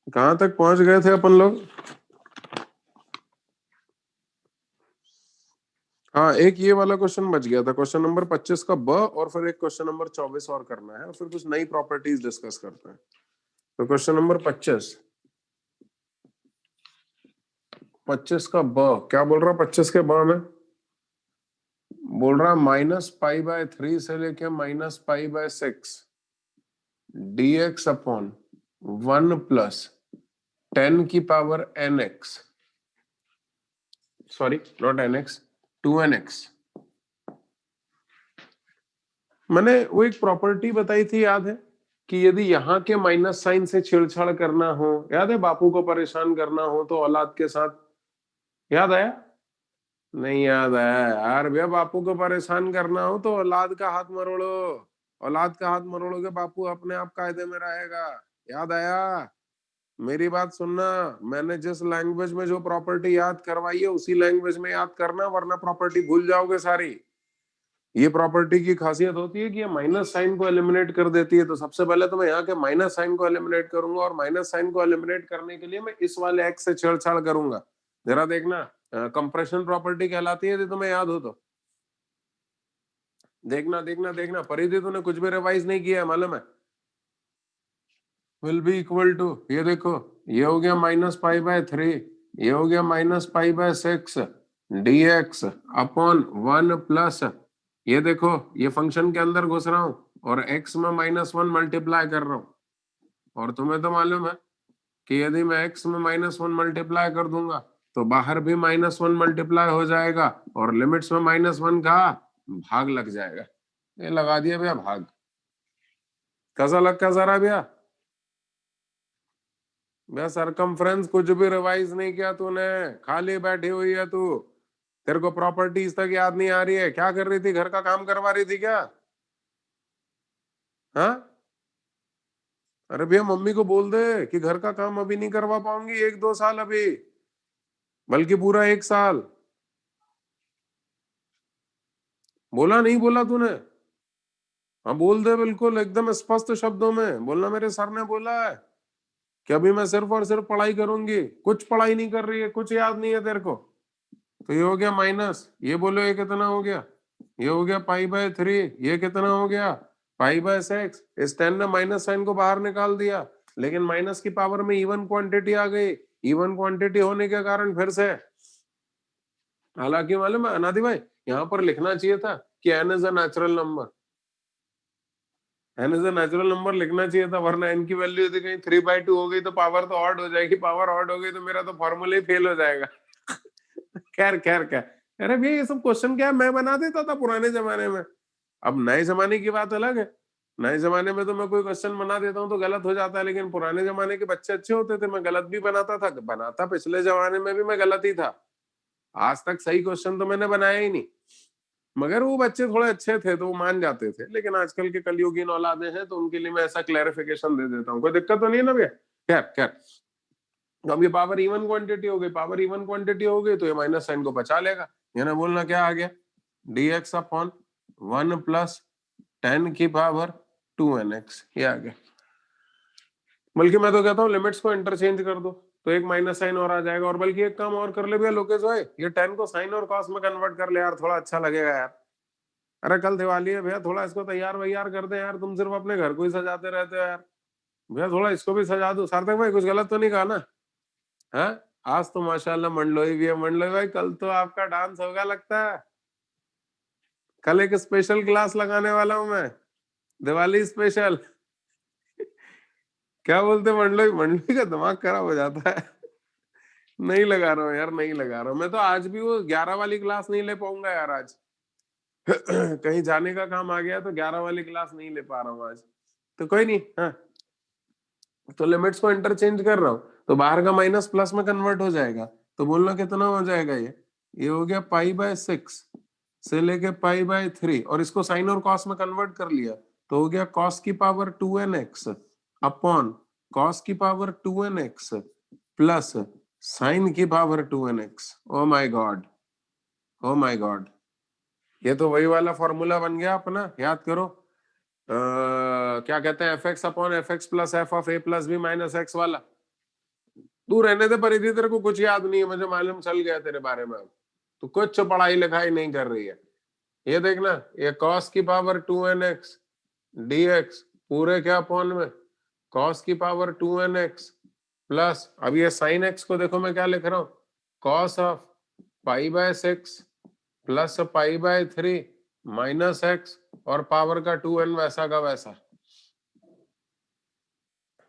कहां तक पहुंच गए थे अपन लोग? हाँ, एक ये वाला क्वेश्चन बच गया था, क्वेश्चन नंबर 25 का ब, और फिर एक क्वेश्चन नंबर 24 और करना है, और फिर कुछ नई प्रॉपर्टीज डिस्कस करते हैं। तो क्वेश्चन नंबर 25 का ब क्या बोल रहा? 25 के ब में बोल रहा -π/3 से लेके -π/6 dx अपॉन 1 प्लस 10 की power nx, sorry not nx, 2nx। मैंने वो एक प्रॉपर्टी बताई थी, याद है? कि यदि यहाँ के माइनस साइन से छेड़छाड़ करना हो, याद है? बापू को परेशान करना हो तो औलाद के साथ, याद आया? नहीं याद आया यार भैया। बापू को परेशान करना हो तो औलाद का हाथ मरोड़ो, औलाद का हाथ मरोड़ोगे, बापू अपने आप कायदे में रहेगा। याद आया? मेरी बात सुनना, मैंने जिस लैंग्वेज में जो प्रॉपर्टी याद करवाई है उसी लैंग्वेज में याद करना, वरना प्रॉपर्टी भूल जाओगे सारी। ये प्रॉपर्टी की खासियत होती है कि ये माइनस साइन को एलिमिनेट कर देती है। तो सबसे पहले तो मैं यहाँ के माइनस साइन को एलिमिनेट करूंगा, और माइनस साइन को एलिमिनेट करने के लिए मैं इस वाले एक्स से छेड़छाड़ करूंगा। जरा देखना, कंप्रेशन प्रॉपर्टी कहलाती है, यदि तुम्हें याद हो तो। देखना देखना देखना, परिधि तूने कुछ भी रिवाइज नहीं किया है, मालूम है? विल बी इक्वल टू, ये देखो, ये हो गया -π/3, ये हो गया -π/6 dx अपॉन 1 प्लस, ये देखो ये फंक्शन के अंदर घुस रहा हूं और x में -1 मल्टीप्लाई कर रहा हूं। और तुम्हें तो मालूम है कि यदि मैं x में -1 मल्टीप्लाई कर दूंगा तो बाहर भी -1 मल्टीप्लाई हो जाएगा, और लिमिट्स में -1 का भाग लग जाएगा। ये लगा दिया भैया भाग। कैसा लग का जरा भैया? मैं सरकमफ्रेंस कुछ भी रिवाइज नहीं किया तूने, खाली बैठी हुई है तू। तेरे को प्रॉपर्टीज तक याद नहीं आ रही है? क्या कर रही थी? घर का काम करवा रही थी क्या? हाँ? अरे भैया मम्मी को बोल दे कि घर का काम अभी नहीं करवा पाऊंगी 1-2 साल अभी, बल्कि पूरा 1 साल। बोला नहीं बोला तूने? हाँ बोल दे, बिल्कुल एकदम स्पष्ट शब्दों में बोलना, मेरे सर ने बोला है कि अभी मैं सिर्फ और सिर्फ पढ़ाई करूंगी। कुछ पढ़ाई नहीं कर रही है, कुछ याद नहीं है तेरे को। तो ये हो गया माइनस, ये बोलो ये कितना हो गया? ये हो गया π/3, ये कितना हो गया? π/6। इस 10 ने माइनस साइन को बाहर निकाल दिया, लेकिन माइनस की पावर में इवन क्वांटिटी आ गई। इवन क्वांटिटी होने के कारण फिर से, हालांकि मालूम है अनादि भाई, यहाँ पर लिखना चाहिए था कि n is a natural number, n is a natural number लिखना चाहिए था, वरना n की वैल्यू यदि कहीं 3/2 हो गई तो पावर तो ऑड हो जाएगी, पावर ऑड हो गई तो मेरा तो फॉर्मूला ही फेल हो जाएगा। खैर खैर क्या, अरे भैया ये सब क्वेश्चन क्या मैं बना देता था पुराने जमाने में। अब नए जमाने की बात अलग है। नए जमाने में तो मैं कोई क्वेश्चन बना देता हूँ तो गलत हो जाता है, लेकिन पुराने जमाने के बच्चे अच्छे होते थे, मैं गलत भी बनाता था, बनाता पिछले जमाने में भी मैं गलत ही था। आज तक सही क्वेश्चन तो मैंने बनाया ही नहीं, मगर वो बच्चे थोड़े अच्छे थे तो वो मान जाते थे। लेकिन आजकल के कलयुगीन औलादे हैं तो उनके लिए मैं ऐसा क्लैरिफिकेशन दे देता हूँ, कोई दिक्कत तो नहीं है ना भैया? खैर खैर, अब ये पावर इवन क्वांटिटी हो गई, पावर इवन क्वांटिटी हो गई तो ये माइनस साइन को बचा लेगा। ये ना बोलना क्या आ गया, dx अपॉन 1 प्लस 10 की पावर 2nx, ये आ गया। बल्कि मैं तो कहता हूँ लिमिट्स को इंटरचेंज कर दो तो एक माइनस साइन और आ जाएगा। और बल्कि एक काम और कर ले भैया लोकेश भाई, ये 10 को साइन और कॉस में कन्वर्ट कर ले यार, थोड़ा अच्छा लगेगा यार। अरे कल दिवाली है भैया, थोड़ा इसको तैयार वैयार कर दे यार, तुम सिर्फ अपने घर को ही सजाते रहते हो यार। भैया थोड़ा इसको भी सजा दो। सार्थक भाई कुछ गलत तो नहीं कहा ना? हाँ, आज तो माशाल्लाह मंडलोई भी है। मंडलोई भाई कल तो आपका डांस होगा लगता है। कल एक स्पेशल क्लास लगाने वाला हूं मैं, दिवाली स्पेशल। क्या बोलते मंडलोई? मंडलोई का दिमाग खराब हो जाता है। नहीं लगा रहा हूँ यार, नहीं लगा रहा हूँ मैं तो। आज भी वो 11 वाली क्लास नहीं ले पाऊंगा यार आज। कहीं जाने का काम आ गया तो 11 वाली क्लास नहीं ले पा रहा हूँ आज। तो कोई नहीं, हाँ, तो लिमिट्स को इंटरचेंज कर रहा हूँ तो बाहर का माइनस प्लस में कन्वर्ट हो जाएगा। तो बोलना कितना हो जाएगा? ये हो गया π/6 से लेके π/3, और इसको साइन और कॉस में कन्वर्ट कर लिया तो हो गया कॉस की पावर 2nx अपॉन कॉस की पावर 2nx प्लस साइन की power 2nx। Oh my God, oh my God, ये तो वही वाला फॉर्मूला बन गया अपना, याद करो। क्या कहते हैं, f x upon f x plus f of a plus b minus x वाला। तू रहने दे परिधि, तेरे को कुछ याद नहीं है, मुझे मालूम चल गया तेरे बारे में। तो कुछ पढ़ाई लिखाई नहीं कर रही है। ये देखना, ये cos की पावर 2nx dx पूरे क्या अपॉन में cos की पावर 2nx प्लस, अब ये sin x को देखो मैं क्या लिख रहा हूं, cos of pi by 6 plus pi by 3 minus x और पावर का 2n वैसा का वैसा।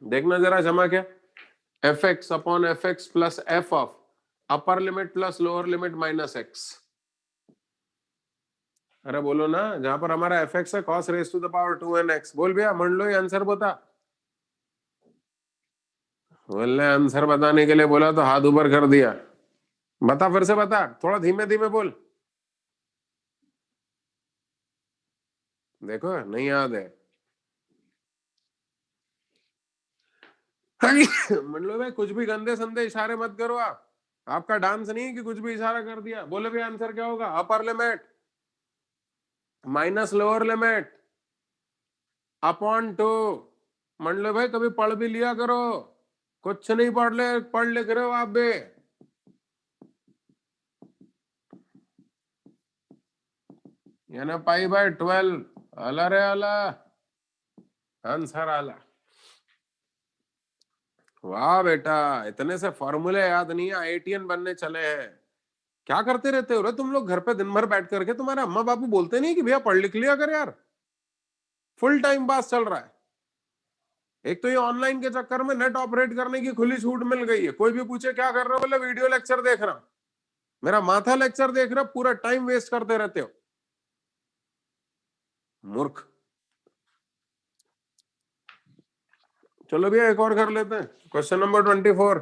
देखना जरा जमा क्या, f x upon f x plus f of upper limit plus lower limit minus x. अरे बोलो ना, जहां पर हमारा एफ एक्स है cos raise to the power 2nx। बोल भैया मंडलो ये आंसर बता। बोलने आंसर बताने के लिए बोला तो हाथ ऊपर कर दिया। बता, फिर से बता, थोड़ा धीमे धीमे बोल। देखो नहीं याद है। मंडलो भाई कुछ भी गंदे संदे इशारे मत करो आप, आपका डांस नहीं है कि कुछ भी इशारा कर दिया। बोले भी आंसर क्या होगा, upper limit minus lower limit upon 2। मंडलो भाई कभी पढ़ भी लिया करो, कुछ नहीं पढ़ लिख रहे हो आप भी। यानी पाई बाय 12 आला रे आला, आंसर आला। वाह बेटा, इतने से फॉर्मूले याद नहीं है, आईआईटीएन बनने चले हैं। क्या करते रहते हो रे तुम लोग घर पे दिन भर बैठ करके, तुम्हारे अम्मा बापू बोलते नहीं कि भैया पढ़ लिख लिया कर यार, फुल टाइम पास चल रहा है। एक तो ये ऑनलाइन के चक्कर में नेट ऑपरेट करने की खुली छूट मिल गई है, कोई भी पूछे क्या कर रहे हो, बोले वीडियो लेक्चर देख रहा हूं। मेरा माथा लेक्चर देख रहे हो, पूरा टाइम वेस्ट करते रहते हो, मूर्ख। चलो भैया एक और कर लेते हैं, क्वेश्चन नंबर 24।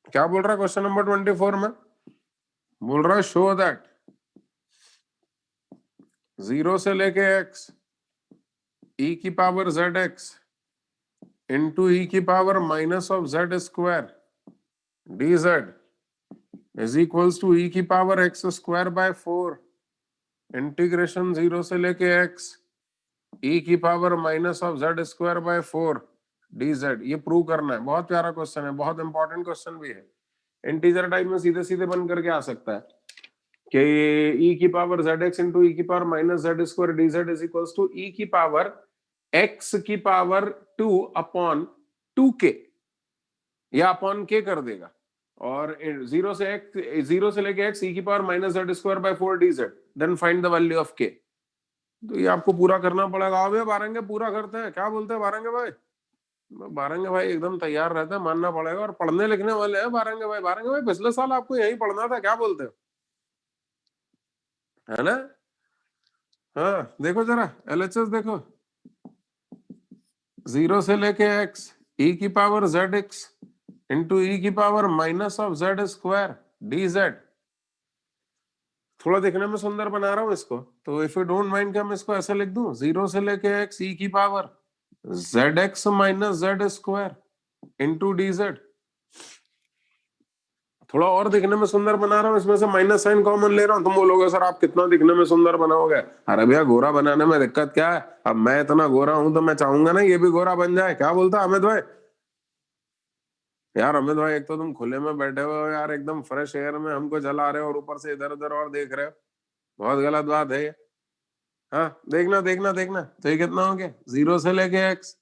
क्या बोल रहा है क्वेश्चन नंबर 24 में, बोल रहा है शो दैट 0 से लेके x e की पावर zx इंटू e की power minus of z square dz is equals to e की power x square by 4 integration 0 से लेके x e की power minus of z square by 4 dz। ये prove करना है, बहुत प्यारा क्वेश्चन है, बहुत इंपॉर्टेंट क्वेश्चन भी है। इंटीजर टाइप में सीधे सीधे बन करके आ सकता है कि e की पावर zx इंटू e की power minus z square dz is equals to e की पावर x की पावर 2 अपॉन 2k, या अपॉन k कर देगा, और 0 से लेके x e की power minus z square by 4 dz, then find the value of k। तो ये आपको पूरा करना पड़ेगा। आओ भैया बारंगे पूरा करते हैं, क्या बोलते हैं बारंगे भाई? बारंगे भाई एकदम तैयार रहता है, मानना पड़ेगा, और पढ़ने लिखने वाले हैं बारंगे भाई। बारंगे भाई पिछले साल आपको यही पढ़ना था, क्या बोलते हो, है ना? हाँ देखो जरा एलएचएस देखो, 0 से लेके x e की पावर zx इंटू e की power minus of z square dz। थोड़ा देखने में सुंदर बना रहा हूं इसको, तो इफ यू डोंट माइंड क्या मैं इसको ऐसा लिख दूं, 0 से लेके x e की power zx minus z square into dz। थोड़ा और दिखने में सुंदर बना रहा हूँ, इसमें से माइनस साइन कॉमन ले रहा हूँ। तुम बोलोगे सर आप कितना दिखने में सुंदर बनाओगे, अरे भैया गोरा बनाने में दिक्कत क्या है, अब मैं इतना गोरा हूं तो मैं चाहूंगा ना ये भी गोरा बन जाए। क्या बोलता अमित भाई? यार अमित भाई एक तो तुम खुले में बैठे हुए हो यार, एकदम फ्रेश एयर में हमको जला रहे हो, और ऊपर से इधर उधर और देख रहे हो, बहुत गलत बात है ये। हाँ देखना देखना देखना, तो ये कितना हो गया, 0 से लेके x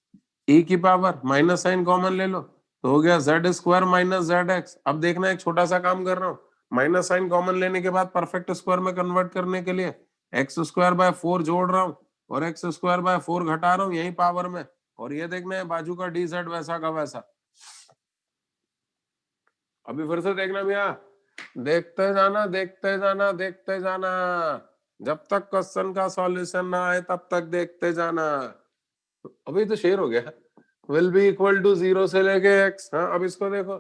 e की पावर माइनस साइन कॉमन ले लो तो हो गया Z square minus Z x. अब देखना एक छोटा सा काम कर रहा हूँ, माइनस साइन कॉमन लेने के बाद परफेक्ट स्क्वायर में कन्वर्ट करने के लिए एक्स स्क्वायर बाय 4 जोड़ रहा हूँ और एक्स स्क्वायर बाय 4 घटा रहा हूँ यही पावर में, और ये देखना है बाजू का डी जेड वैसा का वैसा। अभी फिर से देखना भैया, देखते जाना देखते जाना देखते जाना, जब तक क्वेश्चन का सॉल्यूशन ना आए तब तक देखते जाना। अभी तो शेर हो गया, विल बी इक्वल टू 0 से लेके x। हाँ अब इसको देखो,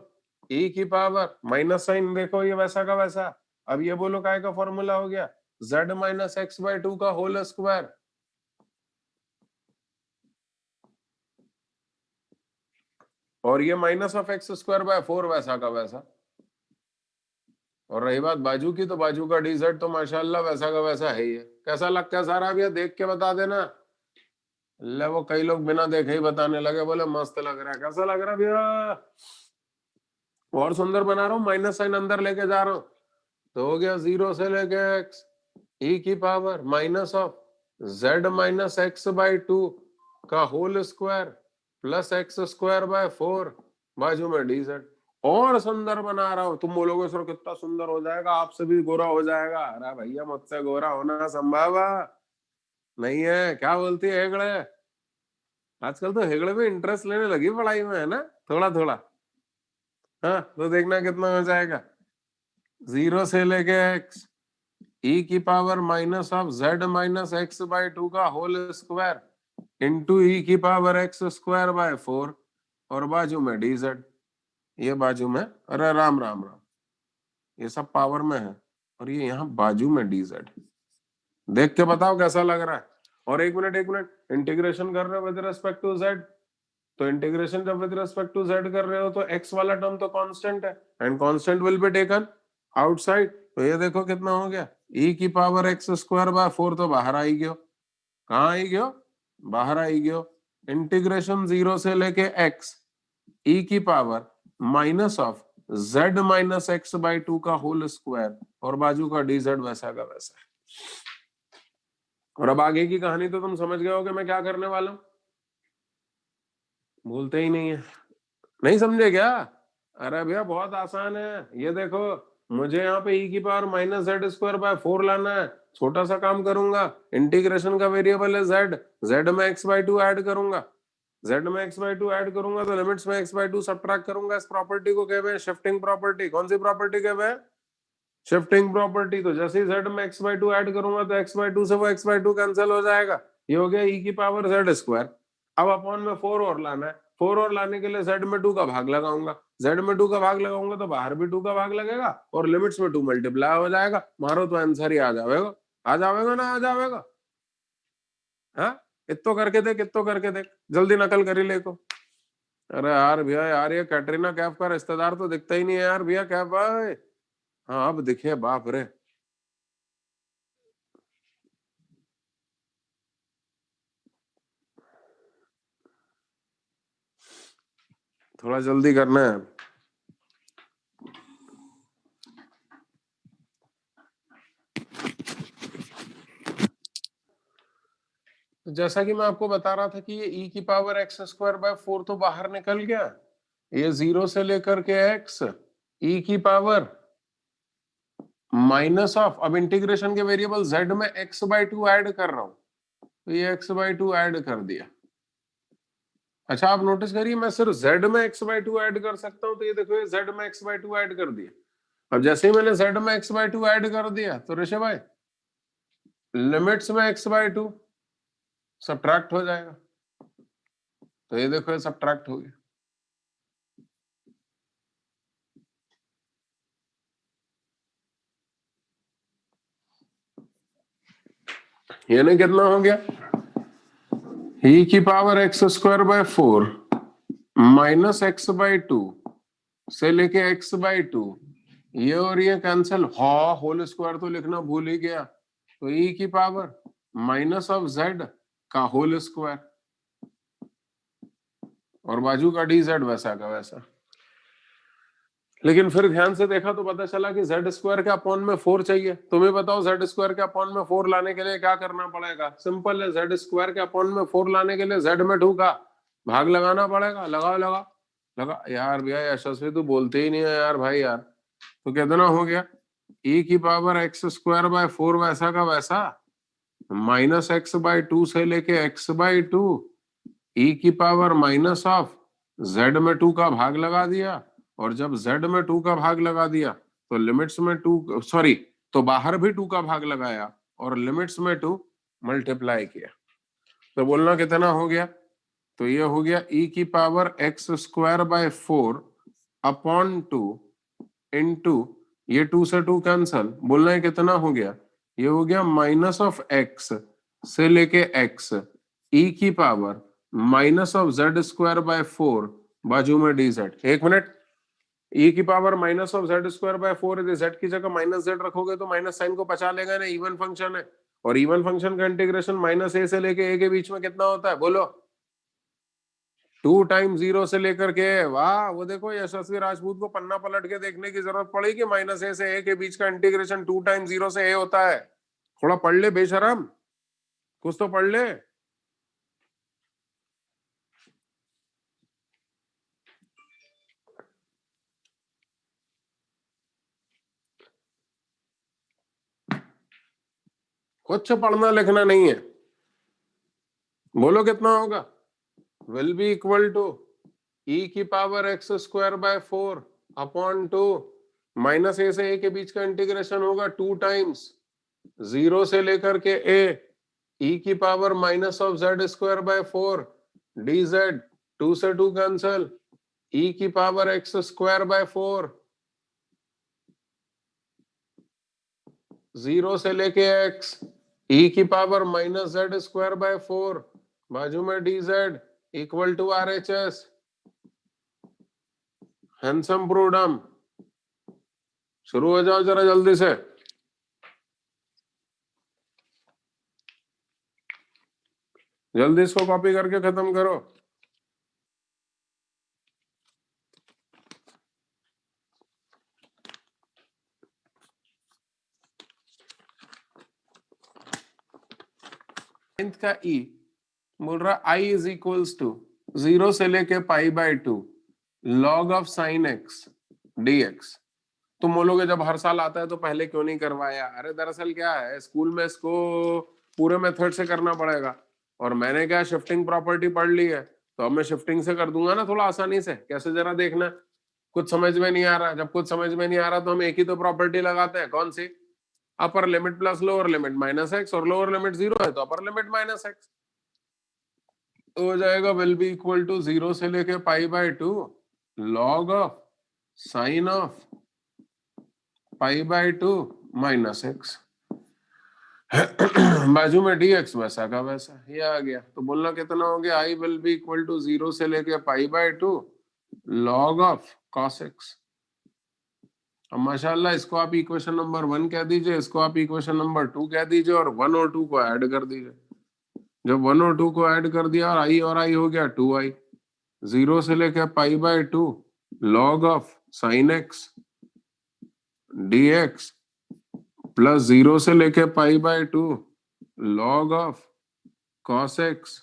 e की पावर माइनस साइन देखो ये वैसा का वैसा। अब ये बोलो काय का फॉर्मूला हो गया, z माइनस एक्स बाय 2 का होल स्क्वायर, और ये minus of x square by 4 वैसा का वैसा। और रही बात बाजू की, तो बाजू का डीजेड तो माशाल्लाह वैसा का वैसा है ही है। कैसा लगता है सारा भैया, देख के बता देना। ले वो कई लोग बिना देखे ही बताने लगे, बोले मस्त लग रहा है। कैसा लग रहा है भैया? और सुंदर बना रहा हूँ, माइनस साइन अंदर लेके जा रहा हूँ, तो हो गया 0 से लेके x e की power minus of z minus x by 2 का whole square plus x square by 4 बाजू में dz। और सुंदर बना रहा हूं। तुम बोलोगे सर कितना सुंदर हो जाएगा, आपसे भी गोरा हो जाएगा। अरे भैया मुझसे गोरा होना संभव नहीं है। क्या बोलती है हेगड़े? आजकल तो हेगड़े में इंटरेस्ट लेने लगी पढ़ाई में, है ना, थोड़ा थोड़ा। हाँ तो देखना कितना हो जाएगा, 0 से लेके x e की power minus of z minus x by 2 का होल स्क्वायर इंटू e की पावर x स्क्वायर बाय 4 और बाजू में dz। ये बाजू में, अरे राम राम राम, ये सब पावर में है और ये यहाँ बाजू में dz। देख के बताओ कैसा लग रहा है। और एक मिनट, इंटीग्रेशन कर रहे हो विद रेस्पेक्ट टू z, तो इंटीग्रेशन जब विद रेस्पेक्ट टू z कर रहे हो तो x वाला टर्म तो कांस्टेंट है and constant will be taken outside. तो ये देखो कितना हो गया, e की पावर एक्स स्क्वायर बाय 4 तो बाहर आई गयो। कहाँ आई गयो? बाहर आई गयो। इंटीग्रेशन 0 से लेके x e की power minus of z minus x by 2 का होल स्क्वायर और बाजू का dz वैसा का वैसा। और अब आगे की कहानी तो तुम समझ गए हो कि मैं क्या करने वाला हूं। भूलते ही नहीं है, नहीं समझे क्या? अरे भैया बहुत आसान है। ये देखो, मुझे यहाँ पे e की power minus z square by 4 लाना है। छोटा सा काम करूंगा, इंटीग्रेशन का वेरिएबल है z, z में x बाई 2 ऐड करूंगा, z में x बाई 2 ऐड करूंगा तो लिमिट्स में x बाई 2 सब्ट्रैक्ट करूंगा। इस प्रॉपर्टी को कहते हैं शिफ्टिंग प्रॉपर्टी। कौन सी प्रॉपर्टी कहते हैं? Shifting property. तो जैसे ही z में x बाई 2 ऐड करूंगा तो x बाई 2 से वो x बाई 2 कैंसिल हो जाएगा। ये हो गया e की पावर z स्क्वायर। अब अपॉन में 4 और लाना है। 4 और लाने के लिए z में 2 का भाग लगाऊंगा, z में 2 का भाग लगाऊंगा तो बाहर भी 2 का भाग लगेगा और लिमिट्स में 2 मल्टीप्लाई हो जाएगा। मारो तो आंसर ही आ जाएगा। आ जाएगा ना? आ जाएगा। हाँ, इतो करके देख, इतो करके देख, जल्दी नकल करी ले को। अरे यार भैया, यार ये कैटरीना कैफ का रिश्तेदार तो दिखता ही नहीं है यार भैया, कैफ भाई। हाँ अब दिखे, बाप रे। थोड़ा जल्दी करना है। तो जैसा कि मैं आपको बता रहा था कि ये e की पावर एक्स स्क्वायर बाय 4 तो बाहर निकल गया। ये 0 से लेकर के x e की पावर माइनस ऑफ, अब इंटीग्रेशन के वेरिएबल z में x बाई 2 ऐड कर रहा हूं तो ये x बाई 2 ऐड कर दिया। अच्छा आप नोटिस करिए, मैं सिर्फ z में x बाई 2 ऐड कर सकता हूं, तो ये देखो ये z में x बाई 2 ऐड कर दिया। अब जैसे ही मैंने z में x बाई 2 ऐड कर दिया तो ऋषभ भाई लिमिट्स में x बाई 2 सब्ट्रैक्ट हो जाएगा। तो ये देखो ये सब्ट्रैक्ट हो गया। यानी कितना हो गया, e की power x square by 4 minus x by 2 से लेके x बाई 2, ये और ये कैंसिल, होल स्क्वायर तो लिखना भूल ही गया। तो e की पावर माइनस ऑफ z का होल स्क्वायर और बाजू का dz वैसा का वैसा। लेकिन फिर ध्यान से देखा तो पता चला कि z स्क्वायर के अपॉन में 4 चाहिए। तुम्हें बताओ z स्क्वायर के अपॉन में 4 लाने के लिए क्या करना पड़ेगा? सिंपल है, z स्क्वायर के अपॉन में 4 लाने के लिए z में 2 का भाग लगाना पड़ेगा। लगाओ लगा लगा यार भैया, यशस्वी तू बोलते ही नहीं है यार भाई यार। तो कितना हो गया, e की पावर एक्स स्क्वायर बाय 4 वैसा का वैसा माइनस एक्स बाई 2 से लेके x बाई 2 e की पावर माइनस ऑफ z में 2 का भाग लगा दिया और जब z में 2 का भाग लगा दिया तो लिमिट्स में 2, सॉरी, तो बाहर भी 2 का भाग लगाया और लिमिट्स में 2 मल्टीप्लाई किया। तो बोलना कितना हो गया, तो ये हो गया e की power x square by 4 upon 2 into ये 2 से 2 कैंसल, बोलना है कितना हो गया, ये हो गया माइनस ऑफ x से लेके x e की power minus of z square by 4 बाजू में dz। एक मिनट, e की power minus of Z square by 4 है, जेड की जगह माइनस जेड रखोगे तो माइनस साइन को पचा लेगा ना, इवन फंक्शन है। और इवन फंक्शन का इंटीग्रेशन माइनस ए से लेके ए के बीच में कितना होता है बोलो? 2 टाइम 0 से लेकर के, वाह, वो देखो यशस्वी राजपूत को पन्ना पलट के देखने की जरूरत पड़ी कि माइनस ए से ए के बीच का इंटीग्रेशन 2 टाइम 0 से ए होता है। थोड़ा पढ़ ले बेशरम, कुछ तो पढ़ ले। कुछ पढ़ना लिखना नहीं है। बोलो कितना होगा? Will be equal to e की power x square by 4 upon 2, minus a से ए के बीच का इंटीग्रेशन होगा 2 टाइम्स 0 से लेकर के ए, ई की power minus of Z square by 4 D Z, 2 से 2 कैंसल, ई की पावर एक्स स्क्वायर बाय 4 0 से लेके एक्स, ई की power minus z square by 4 बाजू में d z equal to R H S. Hence proved, शुरू हो जाओ जरा जल्दी से। जल्दी इसको कॉपी करके खत्म करो। का ई बोल रहा आई इज इक्वल्स टू 0 से लेके pi by 2 log of sine x d x. तुम बोलोगे जब हर साल आता है तो पहले क्यों नहीं करवाया? अरे दरअसल क्या है, स्कूल में इसको पूरे मेथड से करना पड़ेगा, और मैंने क्या शिफ्टिंग प्रॉपर्टी पढ़ ली है, तो अब मैं शिफ्टिंग से कर दूंगा ना थोड़ा आसानी से। कैसे जरा देखना, कुछ समझ में नहीं आ रहा? जब कुछ समझ में नहीं आ रहा तो हम एक ही तो प्रॉपर्टी लगाते हैं, कौन सी? Upper limit plus lower limit minus x, और लोअर लिमिट 0 है तो अपर लिमिट माइनस एक्स। तो हो जाएगा विल बी इक्वल टू 0 से लेके pi by 2 log of sine of pi by 2 minus x बाजू में dx वैसा का वैसा, ये आ गया। तो बोलना कितना हो गया? I will be equal to 0 से लेके pi by 2 log of cos x। अब माशाल्लाह इसको आप इक्वेशन नंबर 1 कह दीजिए, इसको आप इक्वेशन नंबर 2 कह दीजिए, और 1 और 2 को ऐड कर दीजिए। जब 1 और 2 को ऐड कर दिया और आई हो गया 2i, 0 से लेके pi by 2 log of sine x dx plus 0 से लेके pi by 2 log of cos x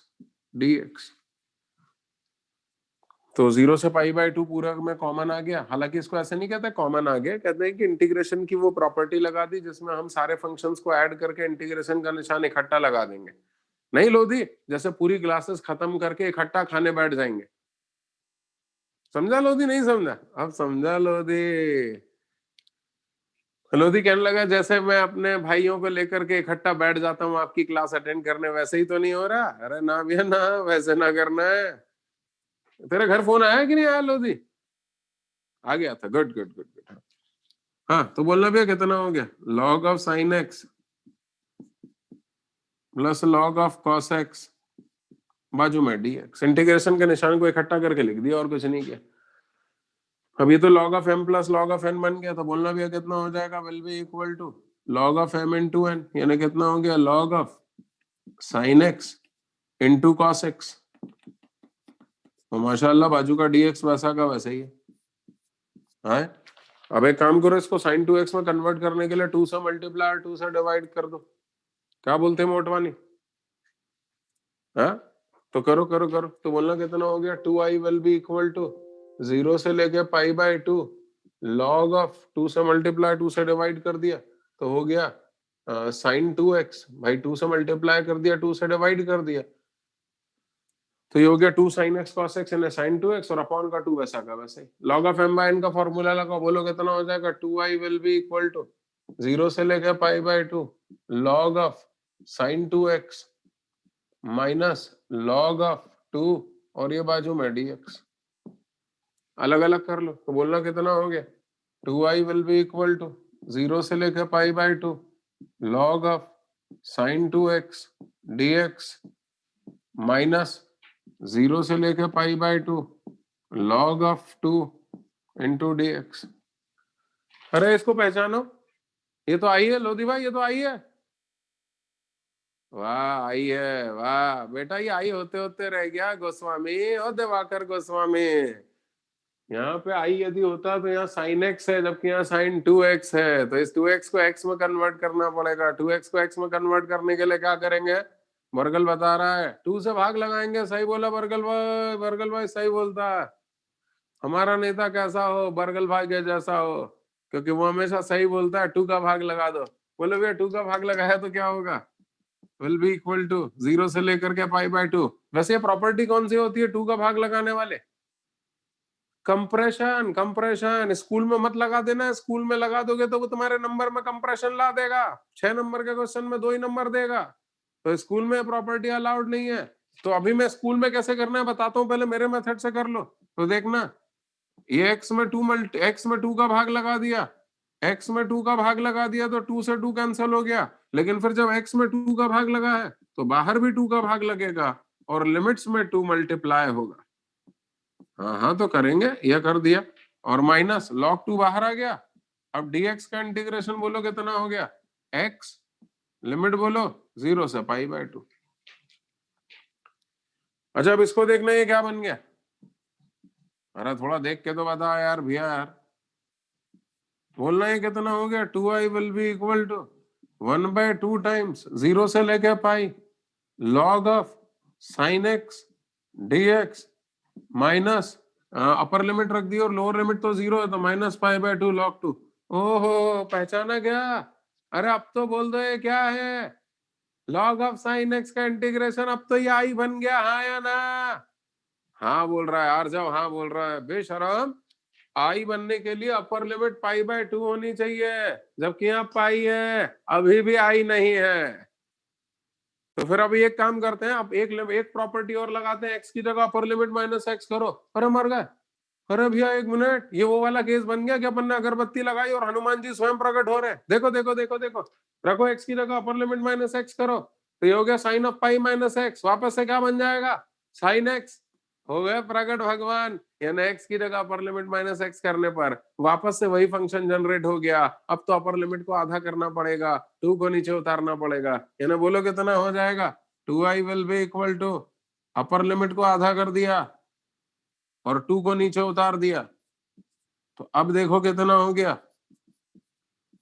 dx। तो 0 से पाई बाय 2 पूरा में कॉमन आ गया। हालांकि इसको ऐसे नहीं कहते कॉमन आ गया, कहते हैं कि इंटीग्रेशन की वो प्रॉपर्टी लगा दी जिसमें हम सारे फंक्शंस को ऐड करके इंटीग्रेशन का निशान इकट्ठा लगा देंगे। नहीं लोधी, जैसे पूरी क्लासेस खत्म करके इकट्ठा खाने बैठ जाएंगे। समझा लोधी? नहीं समझा? अब समझा लोधी। लोधी कहने लगा जैसे मैं अपने भाइयों को लेकर के इकट्ठा बैठ जाता हूँ आपकी क्लास अटेंड करने, वैसे ही तो नहीं हो रहा? अरे ना भैया ना, वैसे ना करना है। तेरे घर फोन आया कि नहीं आया लोधी? आ गया था, गुड गुड गुड गुड। हाँ तो बोलना भैया कितना हो गया? Log of sine x plus log of cos x बाजू में dx। इंटीग्रेशन के निशान को इकट्ठा करके लिख दिया और कुछ नहीं किया। अब ये तो log ऑफ m प्लस log ऑफ n बन गया, तो बोलना भैया कितना हो जाएगा? Will be equal to log of m into n, यानी कितना हो गया? log of sine x into cos x। तो माशाल्लाह बाजू का dx वैसा का वैसा ही है। अब एक काम करो, इसको sin 2x में कन्वर्ट करने के लिए 2 से मल्टीप्लाई और 2 से डिवाइड कर दो। क्या बोलते हैं मोटवानी? हाँ तो करो करो करो। तो बोलना कितना हो गया? 2i will be equal to 0 से लेके पाई बाय 2 लॉग ऑफ 2 से मल्टीप्लाई 2 से डिवाइड कर दिया तो हो गया sin 2x। भाई 2 से मल्टीप्लाई कर दिया 2 से डिवाइड कर दिया तो ये हो गया 2 sin x cos x यानी sin 2x, और अपॉन का 2 वैसा का वैसे ही। log of m by n का फॉर्मूला लगाओ, बोलो कितना हो जाएगा? 2i will be equal to 0 से लेके pi by 2 log of sin 2x minus log of 2 और ये बाजू में dx। अलग अलग कर लो तो बोलना कितना हो गया? 2i will be equal to 0 से लेके pi by 2 log of sin 2x dx minus 0 से लेके pi by 2 log of 2 into D x. अरे इसको पहचानो, ये तो आई है लोधी भाई, ये तो आई है। वाह आई है, वाह बेटा, ये आई होते होते रह गया गोस्वामी और दिवाकर गोस्वामी। यहाँ पे आई यदि होता तो यहाँ साइन एक्स है, जबकि यहाँ साइन 2x है, तो इस 2x को x में कन्वर्ट करना पड़ेगा। 2x को x में कन्वर्ट करने के लिए क्या करेंगे? बर्गल बता रहा है 2 से भाग लगाएंगे। सही बोला बर्गल भाई, बर्गल भाई सही बोलता है। हमारा नेता कैसा हो, बर्गल भाई के जैसा हो, क्योंकि वो हमेशा सही बोलता है। 2 का भाग लगा दो। बोले भैया 2 का भाग लगाया तो क्या होगा? विल बी इक्वल टू 0 से लेकर के π/2। वैसे ये प्रॉपर्टी कौन सी होती है 2 का भाग लगाने वाले? Compression, compression. स्कूल में मत लगा देना, स्कूल में लगा दोगे तो वो तुम्हारे नंबर में कंप्रेशन ला देगा। 6 नंबर के क्वेश्चन में 2 ही नंबर देगा, तो स्कूल में प्रॉपर्टी अलाउड नहीं है। तो अभी मैं स्कूल में कैसे करना है बताता हूँ, पहले मेरे मेथड से कर लो। तो देखना, ये x में 2 का भाग लगा दिया, x में 2 का भाग लगा दिया तो 2 से 2 कैंसिल हो गया। लेकिन फिर जब x में 2 का भाग लगा है तो बाहर भी 2 का भाग लगेगा और लिमिट्स में 2 मल्टीप्लाई होगा। हाँ हाँ तो करेंगे, यह कर दिया। और माइनस log 2 बाहर आ गया। अब dx का इंटीग्रेशन बोलो कितना हो गया? x, लिमिट बोलो 0 से π/2। अच्छा अब इसको देखना ये क्या बन गया। अरे थोड़ा देख के तो बता यार भैया, यार बोलना है कितना हो गया। 2i will be equal to 1/2 times 0 से लेके pi log of sine x dx minus upper limit रख दी और लोअर लिमिट तो 0 है, तो -π/2 log 2। ओहो पहचाना क्या? अरे अब तो बोल दो ये क्या है। log ऑफ साइन एक्स का इंटीग्रेशन, अब तो ये आई बन गया, हाँ या ना? हाँ बोल रहा है यार, जाओ हाँ बोल रहा है बेशरम। आई बनने के लिए अपर लिमिट π/2 होनी चाहिए, जबकि यहाँ पाई है, अभी भी आई नहीं है। तो फिर अभी एक काम करते हैं, अब एक प्रॉपर्टी और लगाते हैं, x की जगह अपर लिमिट -x करो। अरे मर गए। अरे भैया एक मिनट, ये वो वाला केस बन गया कि अपन ने अगरबत्ती लगाई और हनुमान जी स्वयं प्रकट हो रहे हैं। देखो देखो देखो देखो, रखो x की जगह अपर लिमिट -x करो, तो ये हो गया साइन ऑफ पाई -x। वापस से क्या बन जाएगा? Sine x। हो गए प्रकट भगवान, यानी x की जगह अपर लिमिट -x करने पर वापस से वही फंक्शन जनरेट हो गया। अब तो अपर लिमिट को आधा करना पड़ेगा, 2 को नीचे उतारना पड़ेगा, यानी बोलो कितना हो जाएगा? 2i will be equal to upper limit को आधा कर दिया और 2 को नीचे उतार दिया, तो अब देखो कितना हो गया।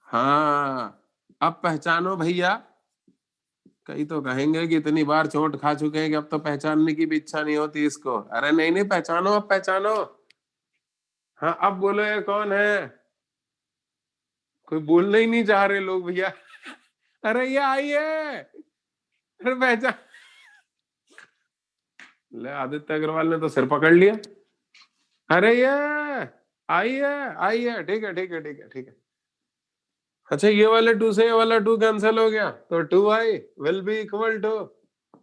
हाँ अब पहचानो भैया। कई तो कहेंगे कि इतनी बार चोट खा चुके हैं कि अब तो पहचानने की भी इच्छा नहीं होती इसको। अरे नहीं नहीं पहचानो, अब पहचानो। हाँ अब बोलो ये कौन है? कोई बोलना ही नहीं चाह रहे लोग भैया। अरे ये आई है, अरे पहचान। ले आदित्य अग्रवाल ने तो सिर पकड़ लिया। अरे ये आई है, आई है, ठीक है ठीक है ठीक है ठीक है। अच्छा ये वाले 2 से ये वाला 2 कैंसिल हो गया, तो 2i will be equal to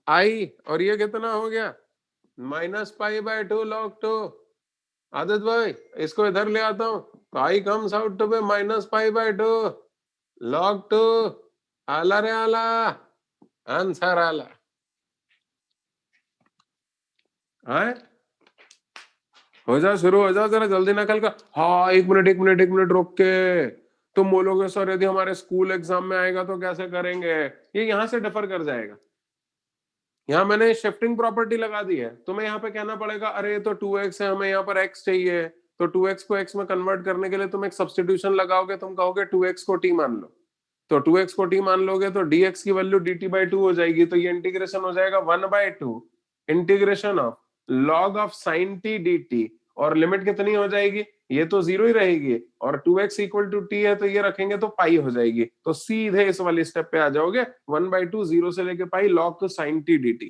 I, और ये कितना हो गया? -π/2 log 2। आदित्य भाई इसको इधर ले आता हूं, तो I comes out to be -π/2 log 2। आला रे आला, आंसर आला है। हो जा, शुरू हो जा, जरा जल्दी नकल कर। हाँ एक मिनट एक मिनट एक मिनट रोक के। तुम बोलोगे सर यदि हमारे स्कूल एग्जाम में आएगा तो कैसे करेंगे? ये यहाँ से डिफर कर जाएगा। यहाँ मैंने शिफ्टिंग प्रॉपर्टी लगा दी है, तुम्हें यहाँ पे कहना पड़ेगा अरे तो 2x है, हमें यहाँ पर x चाहिए, तो 2x को x में कन्वर्ट करने के लिए तुम एक सब्स्टिट्यूशन लगाओगे, तुम कहोगे 2x को t मान लो, तो 2x को t मान लोगे तो dx की वैल्यू dt/2 हो जाएगी, तो ये इंटीग्रेशन हो जाएगा 1/2 integration of log of sin t dt, और लिमिट कितनी हो जाएगी? ये तो 0 ही रहेगी, और 2x इक्वल टू t है तो ये रखेंगे तो पाई हो जाएगी, तो सीधे इस वाली स्टेप पे आ जाओगे 1/2 0 से लेके pi log to sin t dt।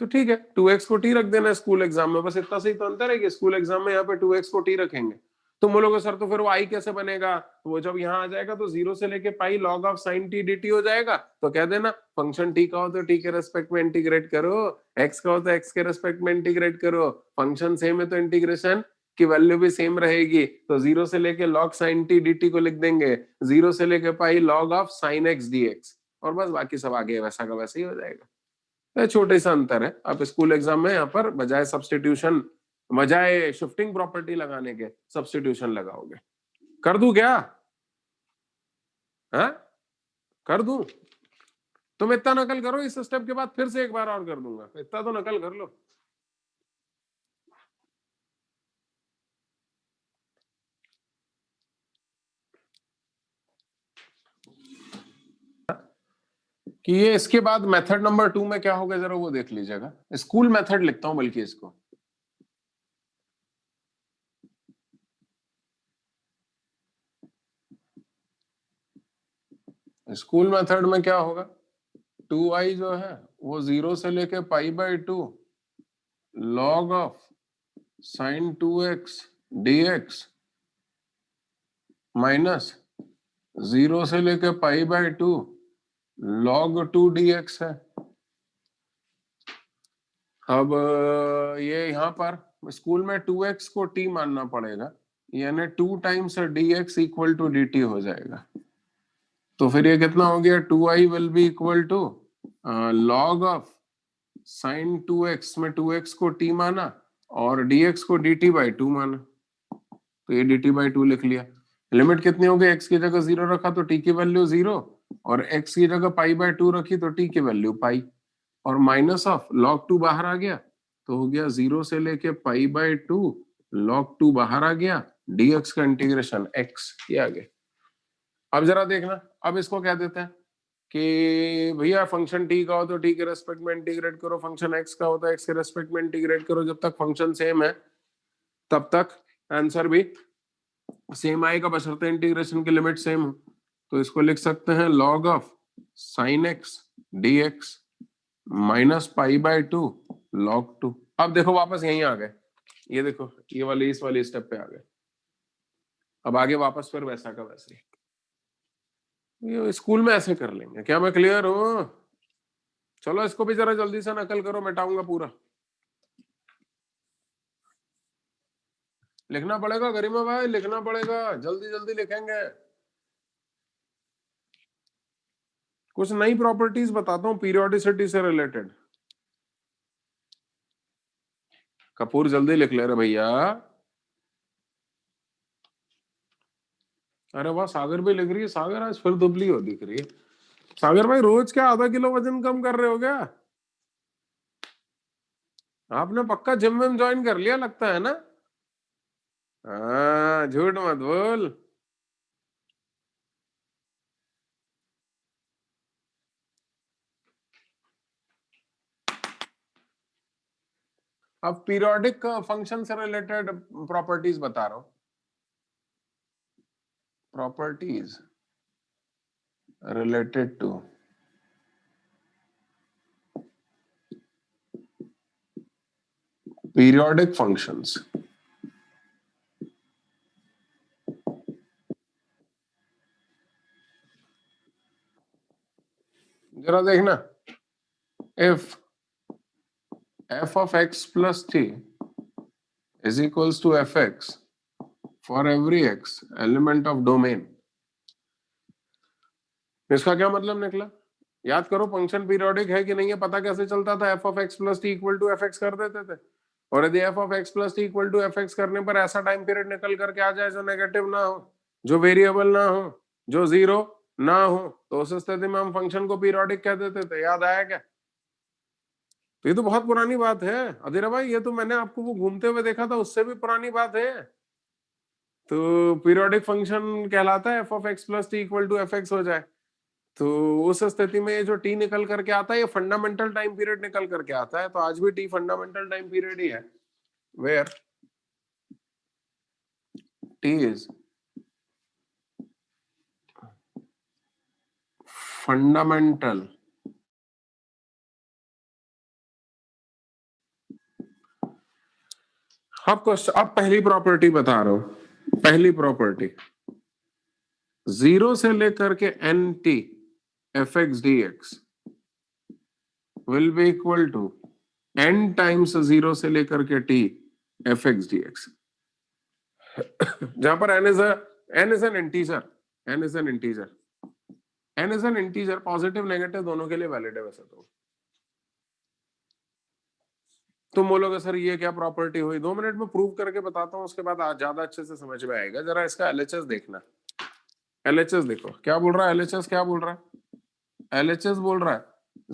तो ठीक है 2x को t रख देना स्कूल एग्जाम में, बस इतना सही तो अंतर है कि स्कूल एग्जाम में यहाँ पे 2x को t रखेंगे। तुम बोलोगे सर तो फिर वो i कैसे बनेगा? तो वो जब यहाँ आ जाएगा तो 0 से लेके pi log of sin t dt हो जाएगा, तो कह देना फंक्शन t का हो तो t के रेस्पेक्ट में इंटीग्रेट करो, x का हो तो x के रेस्पेक्ट में इंटीग्रेट करो, फंक्शन सेम है तो इंटीग्रेशन की वैल्यू भी सेम रहेगी, तो 0 से लेके log sin t dt को लिख देंगे 0 से लेके pi log of sin x dx, और बस बाकी सब आगे वैसा का वैसा ही हो जाएगा। छोटे सा अंतर है। आप स्कूल एग्जाम में यहाँ पर बजाय सब्स्टिट्यूशन बजाय शिफ्टिंग प्रॉपर्टी लगाने के सब्स्टिट्यूशन लगाओगे। कर दूं क्या? हाँ, कर दूं? तुम इतना नकल करो, इस स्टेप के बाद फिर से एक बार और कर दूंगा, इतना तो नकल कर लो। कि ये इसके बाद मेथड नंबर 2 में क्या होगा जरा वो देख लीजिएगा। स्कूल मेथड लिखता हूं बल्कि इसको। स्कूल मेथड में क्या होगा, 2i जो है वो 0 से लेके π/2 log of sin 2x dx minus 0 से लेके π/2 log 2 dx है। अब ये यहां पर स्कूल में 2x को t मानना पड़ेगा, यानी 2 times dx equal to dt हो जाएगा। तो फिर ये कितना हो गया, 2i will be equal to log of sin 2x में 2x को t माना और dx को dt/2 माना, तो ये dt/2 लिख लिया। लिमिट कितनी हो गई, x की जगह 0 रखा तो t की वैल्यू 0, और x की जगह π/2 रखी तो t की वैल्यू पाई, और माइनस ऑफ log 2 बाहर आ गया तो हो गया 0 से लेके π/2 log 2 बाहर आ गया, dx का इंटीग्रेशन x, ये आ गया। अब जरा देखना, अब इसको क्या देते हैं कि भैया फंक्शन t का हो तो t के रेस्पेक्ट में इंटीग्रेट करो, फंक्शन x का हो तो x के रेस्पेक्ट में इंटीग्रेट करो, जब तक फंक्शन सेम है तब तक आंसर भी सेम आएगा, बशर्ते इंटीग्रेशन की लिमिट सेम हो। तो इसको लिख सकते हैं log of sin x dx minus π/2 log 2। अब देखो वापस यहीं आ गए, ये देखो ये वाली इस वाली स्टेप पे आ गए। अब आगे वापस फिर वैसा का वैसे ही, ये स्कूल में ऐसे कर लेंगे। क्या मैं क्लियर हूं? चलो इसको भी जरा जल्दी से नकल करो, मिटाऊंगा पूरा। लिखना पड़ेगा गरिमा भाई, लिखना पड़ेगा, जल्दी जल्दी लिखेंगे। कुछ नई प्रॉपर्टीज बताता हूँ पीरियोडिसिटी से रिलेटेड। कपूर जल्दी लिख ले रहे भैया। अरे वाह, सागर भी लिख रही है। सागर आज फिर दुबली हो दिख रही है। सागर भाई रोज क्या आधा किलो वजन कम कर रहे हो क्या? आपने पक्का जिम विम ज्वाइन कर लिया लगता है ना? हाँ, झूठ मत बोल। अब पीरियोडिक फंक्शन से रिलेटेड प्रॉपर्टीज बता रहा हूं। Properties related to periodic functions. जरा देखना, if f of x plus t is equals to fx for every x element of domain, इसका क्या मतलब निकला? याद करो फंक्शन पीरियोडिक है कि नहीं है, पता कैसे चलता था? f of x plus t equal to fx कर देते थे, और यदि f of x plus t equal to fx करने पर ऐसा टाइम पीरियड निकल करके आ जाए जो नेगेटिव ना हो, जो वेरिएबल ना हो, जो जीरो ना हो, तो उस स्थिति में हम फंक्शन को पीरियोडिक कह देते थे। याद आया क्या? तो ये तो बहुत पुरानी बात है अधीरा भाई, ये तो मैंने आपको वो घूमते हुए देखा था, उससे भी पुरानी बात है। तो पीरियोडिक फंक्शन कहलाता है f of x plus t equal to fx हो जाए, तो उस स्थिति में जो t निकल करके आता है ये फंडामेंटल टाइम पीरियड निकल करके आता है। तो आज भी t फंडामेंटल टाइम पीरियड ही है, वेयर t इज फंडामेंटल अब पहली प्रॉपर्टी बता रहा हूं। पहली प्रॉपर्टी, 0 से लेकर के n t fx dx will be equal to n times 0 से लेकर के t fx dx, जहां पर n is an integer, n is an integer, n is an integer, positive negative दोनों के लिए वैलिड है वैसे तो। तुम बोलोगे सर ये क्या प्रॉपर्टी हुई, 2 मिनट में प्रूव करके बताता हूँ, उसके बाद ज्यादा अच्छे से समझ में आएगा। जरा इसका एलएचएस देखना। एलएचएस देखो क्या बोल रहा है, एलएचएस क्या बोल रहा है, एलएचएस बोल रहा है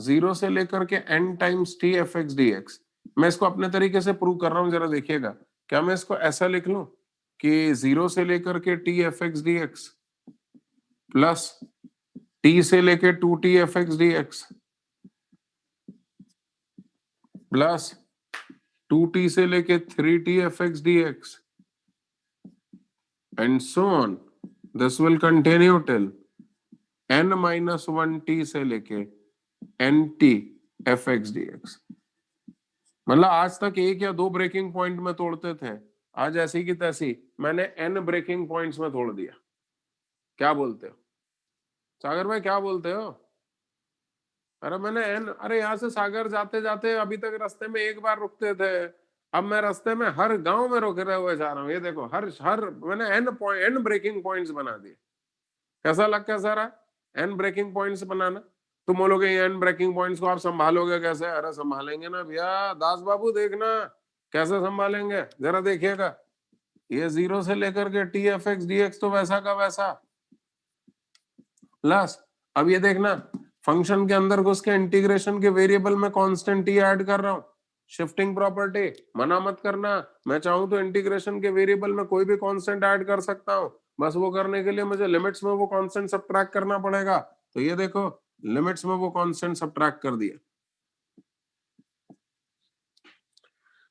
0 से लेकर के n times t f x d x. मैं इसको अपने तरीके से प्रूव कर रहा हूं, जरा देखिएगा। क्या मैं इसको ऐसा लिख लूं कि 0 से लेकर के t f x d x plus T से लेके 2t F x d x plus 2t से लेके 3t F x d x and so on, this will continue till n minus 1t से लेके nt F x d x. मतलब आज तक 1 या 2 ब्रेकिंग पॉइंट में तोड़ते थे, आज ऐसी की तैसी मैंने n ब्रेकिंग पॉइंट्स में तोड़ दिया। क्या बोलते हो सागर भाई, क्या बोलते हो? अरे मैंने अरे यहाँ से सागर जाते जाते अभी तक रास्ते में एक बार रुकते थे, अब मैं रास्ते में हर गांव में रुके हुए जा रहा हूँ। ये देखो हर मैंने एन ब्रेकिंग पॉइंट्स बना दिए। कैसा लगता है एन ब्रेकिंग पॉइंट्स बनाना? तुम बोलोगे एन ब्रेकिंग पॉइंट्स को आप संभालोगे कैसे? अरे संभालेंगे ना भैया, दास बाबू देखना कैसे संभालेंगे, जरा देखिएगा। ये 0 से लेकर के t f x d x तो वैसा का वैसा प्लस, अब ये देखना फंक्शन के अंदर घुस के इंटीग्रेशन के वेरिएबल में कांस्टेंट टी ऐड कर रहा हूं। शिफ्टिंग प्रॉपर्टी मना मत करना, मैं चाहूं तो इंटीग्रेशन के वेरिएबल में कोई भी कांस्टेंट ऐड कर सकता हूं, बस वो करने के लिए मुझे लिमिट्स में वो कांस्टेंट सब्ट्रैक्ट करना पड़ेगा। तो ये देखो लिमिट्स में वो कांस्टेंट सब्ट्रैक्ट कर दिया।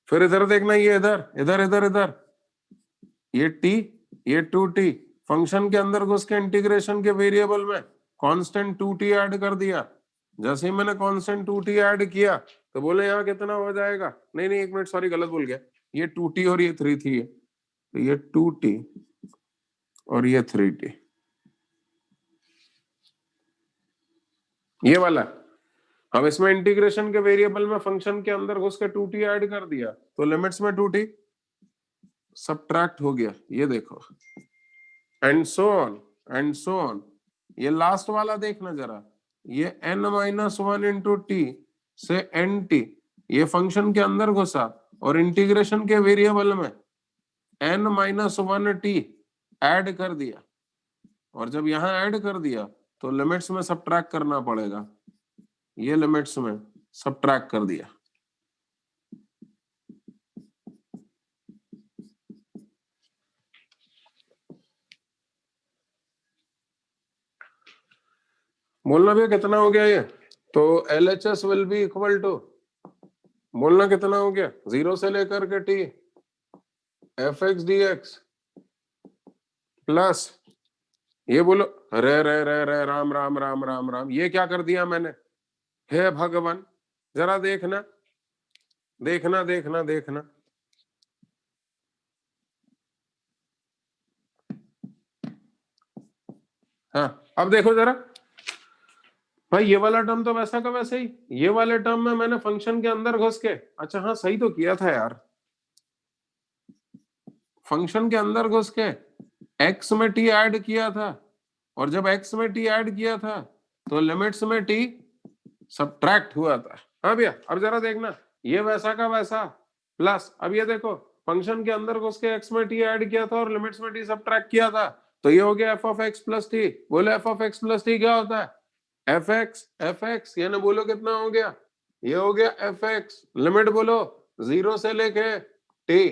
फिर इधर देखना, ये इधर इधर इधर इधर ये t ये 2t फंक्शन के अंदर घुस के इंटीग्रेशन के वेरिएबल में कांस्टेंट 2t ऐड कर दिया। जैसे ही मैंने कांस्टेंट 2t ऐड किया तो बोले यहाँ कितना हो जाएगा, नहीं नहीं 1 मिनट सॉरी गलत बोल गया, ये 2t और ये 3t है, तो ये 2t और ये 3t, ये वाला। अब इसमें इंटीग्रेशन के वेरिएबल में फंक्शन के अंदर घुस के 2t ऐड कर दिया तो लिमिट्स में 2t सब्ट्रैक्ट हो गया, ये देखो and so on and so on. ये लास्ट वाला देखना जरा, ये n माइनस 1 इंटू टी से एन टी, ये फंक्शन के अंदर घुसा और इंटीग्रेशन के वेरिएबल में n माइनस 1 टी ऐड कर दिया, और जब यहां ऐड कर दिया तो लिमिट्स में सब्ट्रैक्ट करना पड़ेगा, ये लिमिट्स में सब्ट्रैक्ट कर दिया। बोलना भैया कितना हो गया ये, तो LHS will be equal to, बोलना कितना हो गया, 0 से लेकर के t f x d x plus, ये बोलो रे रे रे रे राम राम राम राम राम, ये क्या कर दिया मैंने, हे भगवान। जरा देखना देखना देखना देखना, हाँ अब देखो जरा भाई, ये वाला टर्म तो वैसा का वैसे ही, ये वाले टर्म में मैंने फंक्शन के अंदर घुस के, अच्छा हाँ सही तो किया था यार, फंक्शन के अंदर घुस के x में t ऐड किया था, और जब x में t ऐड किया था तो लिमिट्स में t सब्ट्रैक्ट हुआ था। हाँ भैया अब जरा देखना, ये वैसा का वैसा प्लस, अब ये देखो फंक्शन के अंदर घुस के x में t ऐड किया था और लिमिट्स में t सब्ट्रैक्ट किया था, तो ये हो गया f of x plus T. बोले f of x plus T क्या होता है, एफ एक्स, यानी बोलो कितना हो गया, ये हो गया एफ एक्स, लिमिट बोलो 0 से लेके टी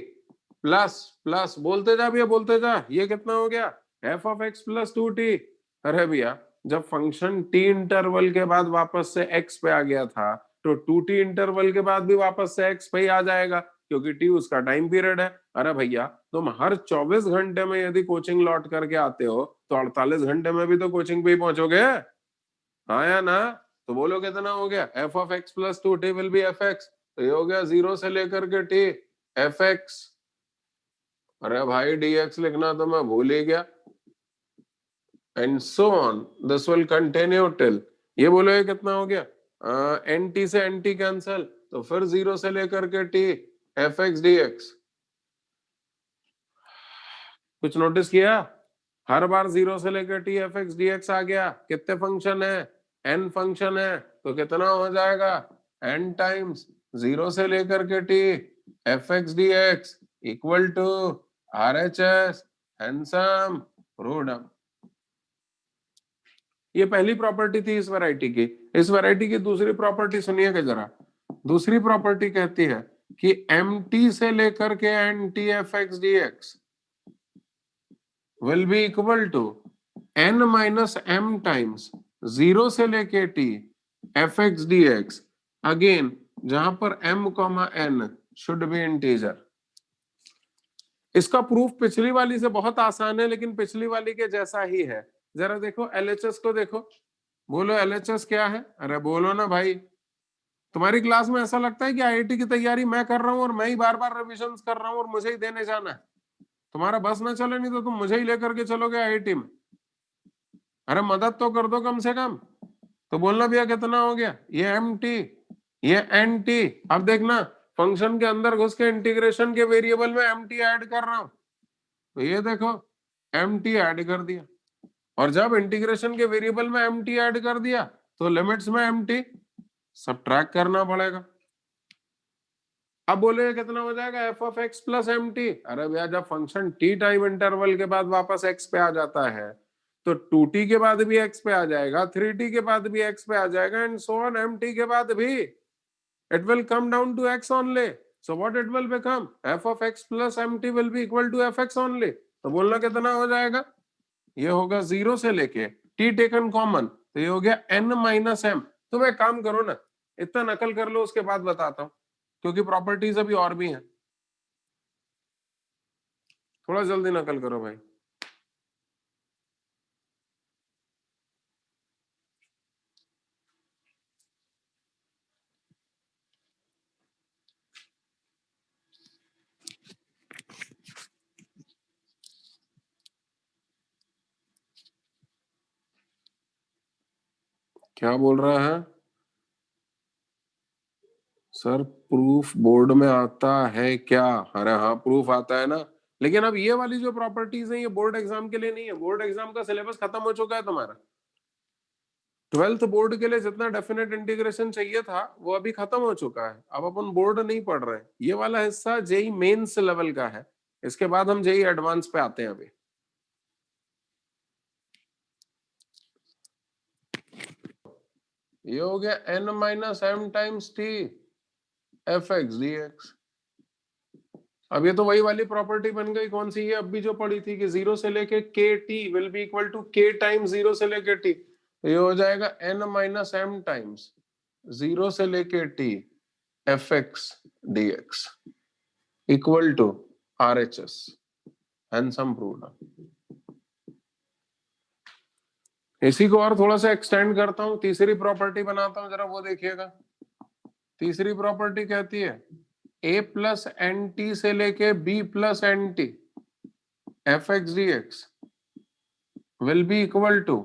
प्लस प्लस, बोलते जा भैया बोलते जा, ये कितना हो गया F of x plus 2t। अरे भैया जब फंक्शन t इंटरवल के बाद वापस से x पे आ गया था तो 2t इंटरवल के बाद भी वापस से x पे ही आ जाएगा, क्योंकि t उसका टाइम पीरियड है। अरे भैया तुम हर 24 घंटे में यदि कोचिंग लौट करके आते हो तो 48 घंटे में भी तो कोचिंग पे ही पहुंचोगे, हाँ या ना? तो बोलो कितना हो गया, F of x plus 2t will be F x, तो ये हो गया 0 से लेकर के t एफ एक्स। अरे भाई dx लिखना तो मैं भूल ही गया, and so on this will continue till, ये बोलो ये कितना हो गया, nt से nt कैंसल, तो फिर 0 से लेकर के t f x d x. कुछ नोटिस किया, हर बार 0 से लेकर t f x d x आ गया, कितने फंक्शन है, n फंक्शन है, तो कितना हो जाएगा n टाइम्स 0 से लेकर के t fx dx equal to RHS hence proved. ये पहली प्रॉपर्टी थी इस वैरायटी की। इस वैरायटी की दूसरी प्रॉपर्टी सुनिएगा जरा। दूसरी प्रॉपर्टी कहती है कि mt से लेकर के nt fx dx will be equal to n minus m times 0 से लेके t fx dx, अगेन जहां पर m comma n should be integer. इसका प्रूफ पिछली वाली से बहुत आसान है, लेकिन पिछली वाली के जैसा ही है। जरा देखो LHS को देखो, बोलो LHS क्या है? अरे बोलो ना भाई। तुम्हारी क्लास में ऐसा लगता है कि IIT की तैयारी मैं कर रहा हूं और मैं ही बार बार रिविजन कर रहा हूं और मुझे ही देने जाना है। तुम्हारा बस ना चले नहीं तो तुम मुझे ही लेकर के चलोगे IIT में। अरे मदद तो कर दो कम से कम। तो बोलना भैया कितना हो गया? ये MT, ये NT। अब देखना फंक्शन के अंदर घुस के इंटीग्रेशन के वेरिएबल में MT ऐड कर रहा हूं, तो ये देखो MT ऐड कर दिया। और जब इंटीग्रेशन के वेरिएबल में MT ऐड कर दिया तो लिमिट्स में MT सब्ट्रैक्ट करना पड़ेगा। अब बोले कितना हो जाएगा? f of x plus MT। अरे भैया जब फंक्शन t टाइम इंटरवल के बाद वापस x पे आ जाता है तो 2t के बाद भी x पे आ जाएगा, 3t के बाद भी x पे आ जाएगा, एंड सो ऑन MT के बाद भी it will come down to x only. So what it will become? f of x plus MT will be equal to fx only. तो बोलना कितना हो जाएगा? ये होगा 0 से लेके t टेकन कॉमन, तो ये हो गया n माइनस m। तुम एक काम करो ना, इतना नकल कर लो, उसके बाद बताता हूं, क्योंकि प्रॉपर्टीज अभी और भी हैं। थोड़ा जल्दी नकल करो भाई। क्या बोल रहा है सर? प्रूफ बोर्ड में आता है क्या? अरे हाँ प्रूफ आता है ना, लेकिन अब ये वाली जो प्रॉपर्टीज हैं ये बोर्ड एग्जाम के लिए नहीं है। बोर्ड एग्जाम का सिलेबस खत्म हो चुका है तुम्हारा। 12th बोर्ड के लिए जितना डेफिनेट इंटीग्रेशन चाहिए था वो अभी खत्म हो चुका है। अब अपन बोर्ड नहीं पढ़ रहे हैं। ये वाला हिस्सा जेई मेंस लेवल का है, इसके बाद हम जेई एडवांस पे आते हैं। अभी ये हो गया n minus m times t f x d x. अब ये तो वही वाली प्रॉपर्टी बन गई, कौन सी? ये अब भी जो पड़ी थी कि 0 से लेके k t will be equal to k times 0 से लेके टी। ये हो जाएगा n माइनस एम टाइम्स 0 से लेके t f x d x equal to RHS hence proved. इसी को और थोड़ा सा एक्सटेंड करता हूं, तीसरी प्रॉपर्टी बनाता हूं, जरा वो देखिएगा। तीसरी प्रॉपर्टी कहती है a प्लस एन टी से लेके b plus n t f x d x will be equal to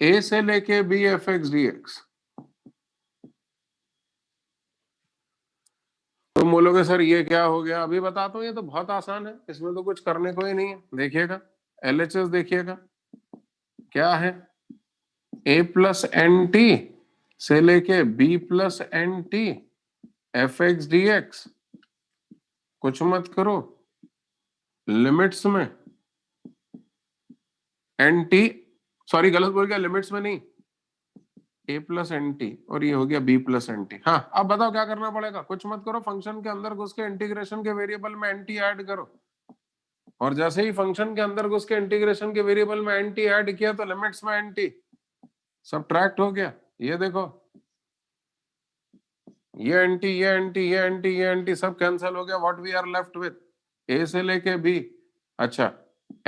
a से लेके b f x d x. तुम बोलोगे सर ये क्या हो गया? अभी बताता हूँ, ये तो बहुत आसान है, इसमें तो कुछ करने को ही नहीं है। देखिएगा LHS देखिएगा क्या है। a प्लस एन टी से लेके b plus n t f x d x, कुछ मत करो, लिमिट्स में एन टी, सॉरी गलत बोल गया, लिमिट्स में नहीं, a प्लस एन टी और ये हो गया b प्लस एन टी। हाँ अब बताओ क्या करना पड़ेगा? कुछ मत करो, फंक्शन के अंदर घुस के इंटीग्रेशन के वेरिएबल में एन टी ऐड करो, और जैसे ही फंक्शन के अंदर घुस के इंटीग्रेशन के वेरिएबल में एन टी ऐड किया तो लिमिट्स में एन टी सब्ट्रैक्ट हो गया। ये देखो ये एंटी, ये एंटी, ये एंटी, ये एंटी सब कैंसिल हो गया। What we are left with a से लेके b। अच्छा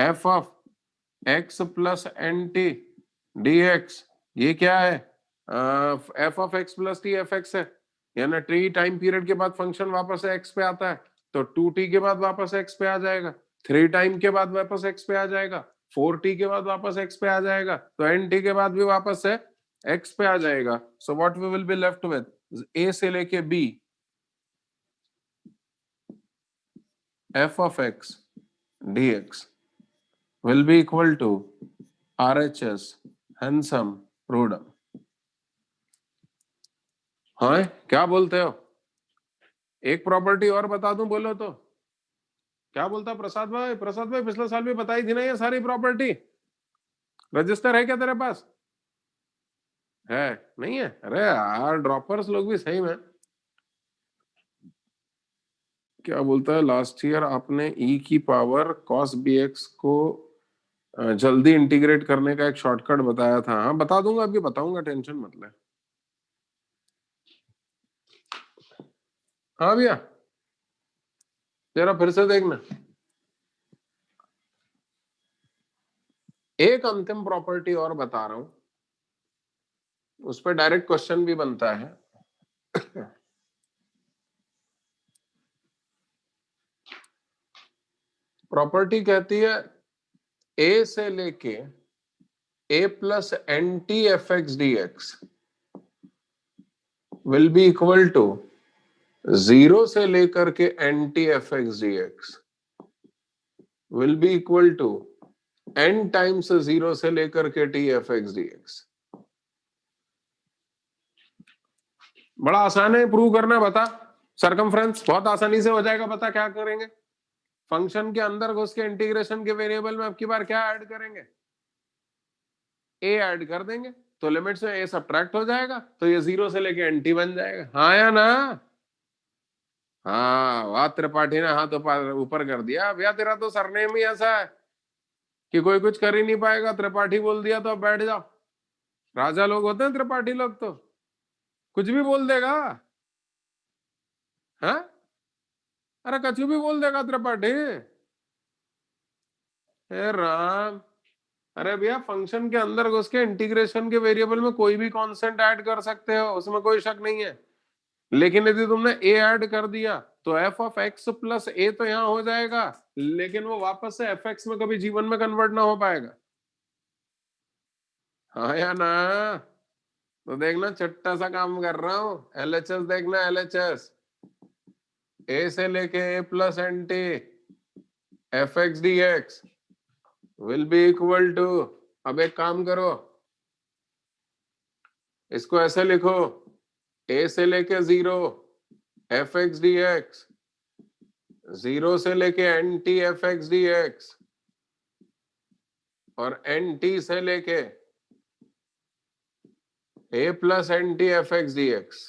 f of x plus n t d x, ये क्या है? f of x plus t f x है, यानी टी टाइम पीरियड के बाद फंक्शन वापस x पे आता है, तो 2t के बाद वापस x पे आ जाएगा, 3 टाइम के बाद वापस x पे आ जाएगा, 4t के बाद वापस x पे आ जाएगा, तो nt के बाद भी वापस से x पे आ जाएगा। So what we will be left with a से लेके b f of x dx will be equal to RHS hence proved. हाँ क्या बोलते हो? एक प्रॉपर्टी और बता दूं बोलो तो? क्या बोलता प्रसाद भाई? प्रसाद भाई पिछले साल भी बताई थी ना ये सारी प्रॉपर्टी। रजिस्टर है क्या तेरे पास? है? नहीं है? अरे यार ड्रॉपर्स लोग भी सही में। क्या बोलता है, लास्ट ईयर आपने ई की पावर कॉस बी एक्स को जल्दी इंटीग्रेट करने का एक शॉर्टकट बताया था। हाँ बता दूंगा, अभी बताऊंगा, टेंशन मत ले। हाँ भैया, तेरा फिर से देखना। एक अंतिम प्रॉपर्टी और बता रहा हूं, उस पर डायरेक्ट क्वेश्चन भी बनता है। प्रॉपर्टी कहती है ए से लेके a plus n t f x d x will be equal to zero से लेकर के n t f x d x will be equal to n times zero से लेकर के t f x d x. बड़ा आसान है prove करना, बता। सरकमफ्रेंस बहुत आसानी से हो जाएगा, बता क्या करेंगे। फंक्शन के अंदर घुस के इंटीग्रेशन के वेरिएबल में अब की बार क्या ऐड करेंगे? ए ऐड कर देंगे, तो लिमिट से ए सब्ट्रैक्ट हो जाएगा, तो ये जीरो से लेके एन टी बन जाएगा। हाँ या ना? हाँ वाह, त्रिपाठी ने हाथ ऊपर कर दिया। भैया तेरा तो सरनेम ही ऐसा है कि कोई कुछ कर ही नहीं पाएगा। त्रिपाठी बोल दिया तो अब बैठ जाओ। राजा लोग होते हैं त्रिपाठी लोग, तो कुछ भी बोल देगा। हाँ, अरे कुछ भी बोल देगा त्रिपाठी। हे राम। अरे भैया फंक्शन के अंदर घुस के इंटीग्रेशन के वेरिएबल में कोई भी कांस्टेंट ऐड कर सकते हो, उसमें कोई शक नहीं है। लेकिन यदि तुमने ए ऐड कर दिया तो एफ ऑफ एक्स प्लस ए तो यहां हो जाएगा, लेकिन वो वापस से एफ एक्स में कभी जीवन में कन्वर्ट ना हो पाएगा। हाँ या ना? तो देखना चट्टा सा काम कर रहा हूं। एलएचएस देखना, एलएचएस ए से लेके a plus n t f x d x will be equal to, अब एक काम करो, इसको ऐसे लिखो, ए से लेके zero f x d x, zero से लेके n t f x d x, और एन टी से लेके a plus n t f x d x,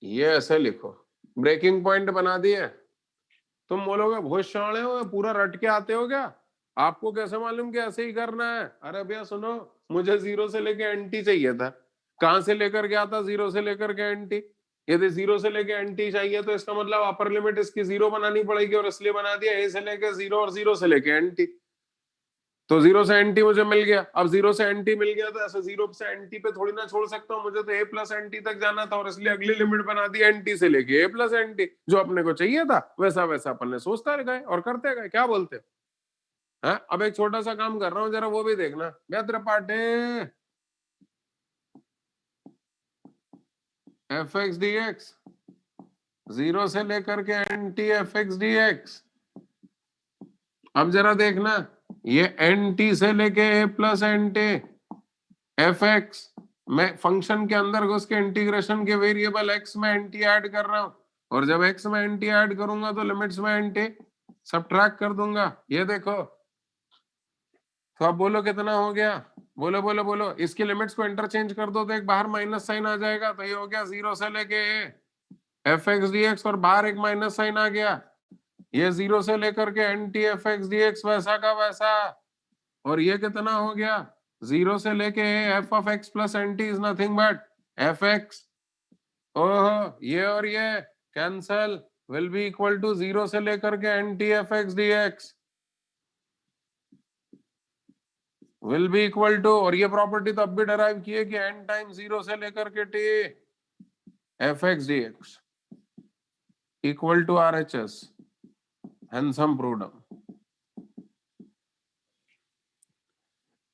ये ऐसे लिखो। ब्रेकिंग पॉइंट बना दिए। तुम बोलोगे बहुत शाणे हो, पूरा रट के आते हो क्या? आपको कैसे मालूम कि ऐसे ही करना है? अरे भैया सुनो, मुझे जीरो से लेके एंटी चाहिए था। कहां से लेकर गया था? जीरो से लेकर के एंटी। यदि जीरो से लेके एंटी चाहिए तो इसका मतलब अपर लिमिट इसकी जीरो बनानी पड़ेगी, और इसलिए बना दिया ए से लेके जीरो और जीरो से लेके एंटी। तो जीरो से एंटी मुझे मिल गया। अब जीरो से एंटी मिल गया तो ऐसे जीरो से एंटी पे थोड़ी ना छोड़ सकता हूँ, मुझे तो ए प्लस एंटी तक जाना था, और इसलिए अगली लिमिट बना दी एंटी से लेके ए प्लस एंटी। जो अपने को चाहिए था वैसा वैसा अपन ने सोचते गए और करते गए। क्या बोलते हैं? अब एक छोटा सा काम कर रहा हूँ, जरा वो भी देखना। त्रिपाठी f x d x zero से लेकर के n t f x d x. अब जरा देखना, ये एन टी से लेके a plus n t f x, मैं फंक्शन के अंदर घुस के इंटीग्रेशन के वेरिएबल एक्स में एन टी ऐड कर रहा हूं, और जब एक्स में एन टी ऐड करूंगा तो लिमिट्स में एन टी सब्ट्रैक्ट कर दूंगा। ये देखो, तो अब बोलो कितना हो गया? बोलो बोलो बोलो। इसकी लिमिट्स को इंटरचेंज कर दो तो एक बाहर माइनस साइन आ जाएगा, तो ये हो गया जीरो से लेके एफ एक्स डी एक्स, और बाहर एक माइनस साइन आ गया। ये जीरो से लेकर के n t f x d x वैसा का वैसा, और ये कितना हो गया? जीरो से लेके f of x plus n t is nothing but f x. ओहो, ये और ये cancel, will be equal to zero से लेकर के n t f x d x will be equal to, और ये प्रॉपर्टी तो अब भी डराइव की है कि एन टाइम जीरो से लेकर के t f x d x equal to R H S. Hence proved.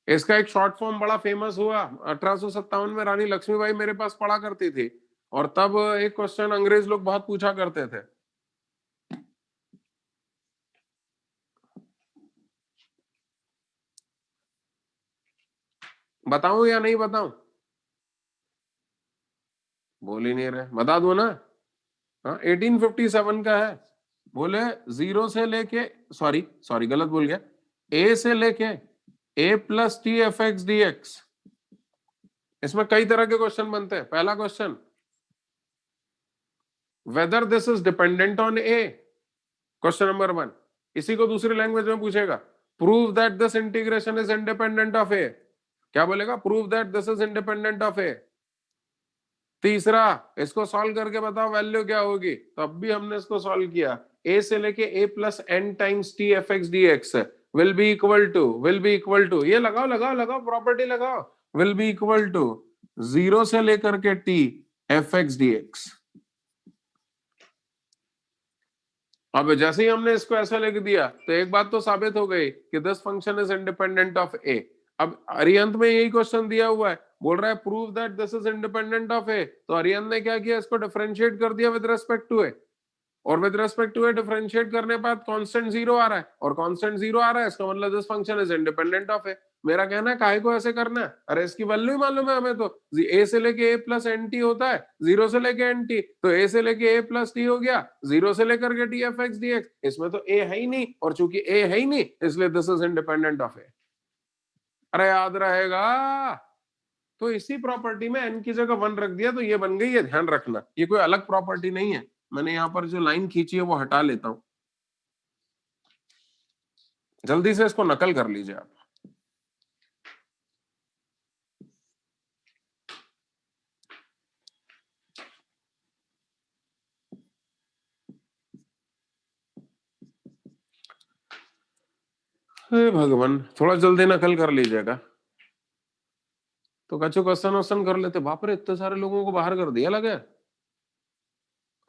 इसका एक शॉर्ट फॉर्म बड़ा फेमस हुआ 1857 में, रानी लक्ष्मीबाई मेरे पास पढ़ा करती थी, और तब एक क्वेश्चन अंग्रेज लोग बहुत पूछा करते थे। बताऊं या नहीं बताऊं? बोल ही नहीं रहे, बता दो ना। हाँ 1857 का है। बोले जीरो से लेके, सॉरी गलत बोल गया, ए से लेके a plus t f x d x. इसमें कई तरह के क्वेश्चन बनते हैं। पहला question, whether this is dependent on a, question number 1। इसी को दूसरी लैंग्वेज में पूछेगा, prove that this integration is independent of a. क्या बोलेगा? Prove that this is independent of a. तीसरा, इसको सॉल्व करके बताओ वैल्यू क्या होगी। तो अब भी हमने इसको सॉल्व किया, ए से लेके a plus n times t f x d x will be equal to, ये लगाओ लगाओ लगाओ, प्रॉपर्टी लगाओ, will be equal to zero से लेकर के t f x d x. अब जैसे ही हमने इसको ऐसा लिख दिया तो एक बात तो साबित हो गई कि this function is independent of a. अब अरिहंत में यही क्वेश्चन दिया हुआ है, बोल रहा है prove that this is independent of a. तो अरिहंत ने क्या किया, इसको डिफरेंशिएट कर दिया विद रेस्पेक्ट टू ए, और with respect to a differentiate करने के बाद कांस्टेंट जीरो आ रहा है, और कांस्टेंट जीरो आ रहा है, इसका मतलब this function is independent of a. मेरा कहना है काहे को ऐसे करना है, अरे इसकी वैल्यू ही मालूम है हमें। तो ए से लेके ए प्लस एन टी होता है, जीरो से लेके एन टी, तो ए से लेके ए प्लस टी हो गया, जीरो से लेकर के t f x d x. इसमें तो ए है ही नहीं, और चूंकि ए है ही नहीं इसलिए दिस इज इंडिपेंडेंट ऑफ ए। अरे याद रहेगा। तो इसी प्रॉपर्टी में एन की जगह 1 रख दिया तो ये बन गई है, ध्यान रखना ये कोई अलग प्रॉपर्टी नहीं है। मैंने यहां पर जो लाइन खींची है वो हटा लेता हूं, जल्दी से इसको नकल कर लीजिए आप। हे भगवान, थोड़ा जल्दी नकल कर लीजिएगा। तो कछु क्वेश्चन वोश्चन कर लेते। बाप रे, इतने सारे लोगों को बाहर कर दिया लगे।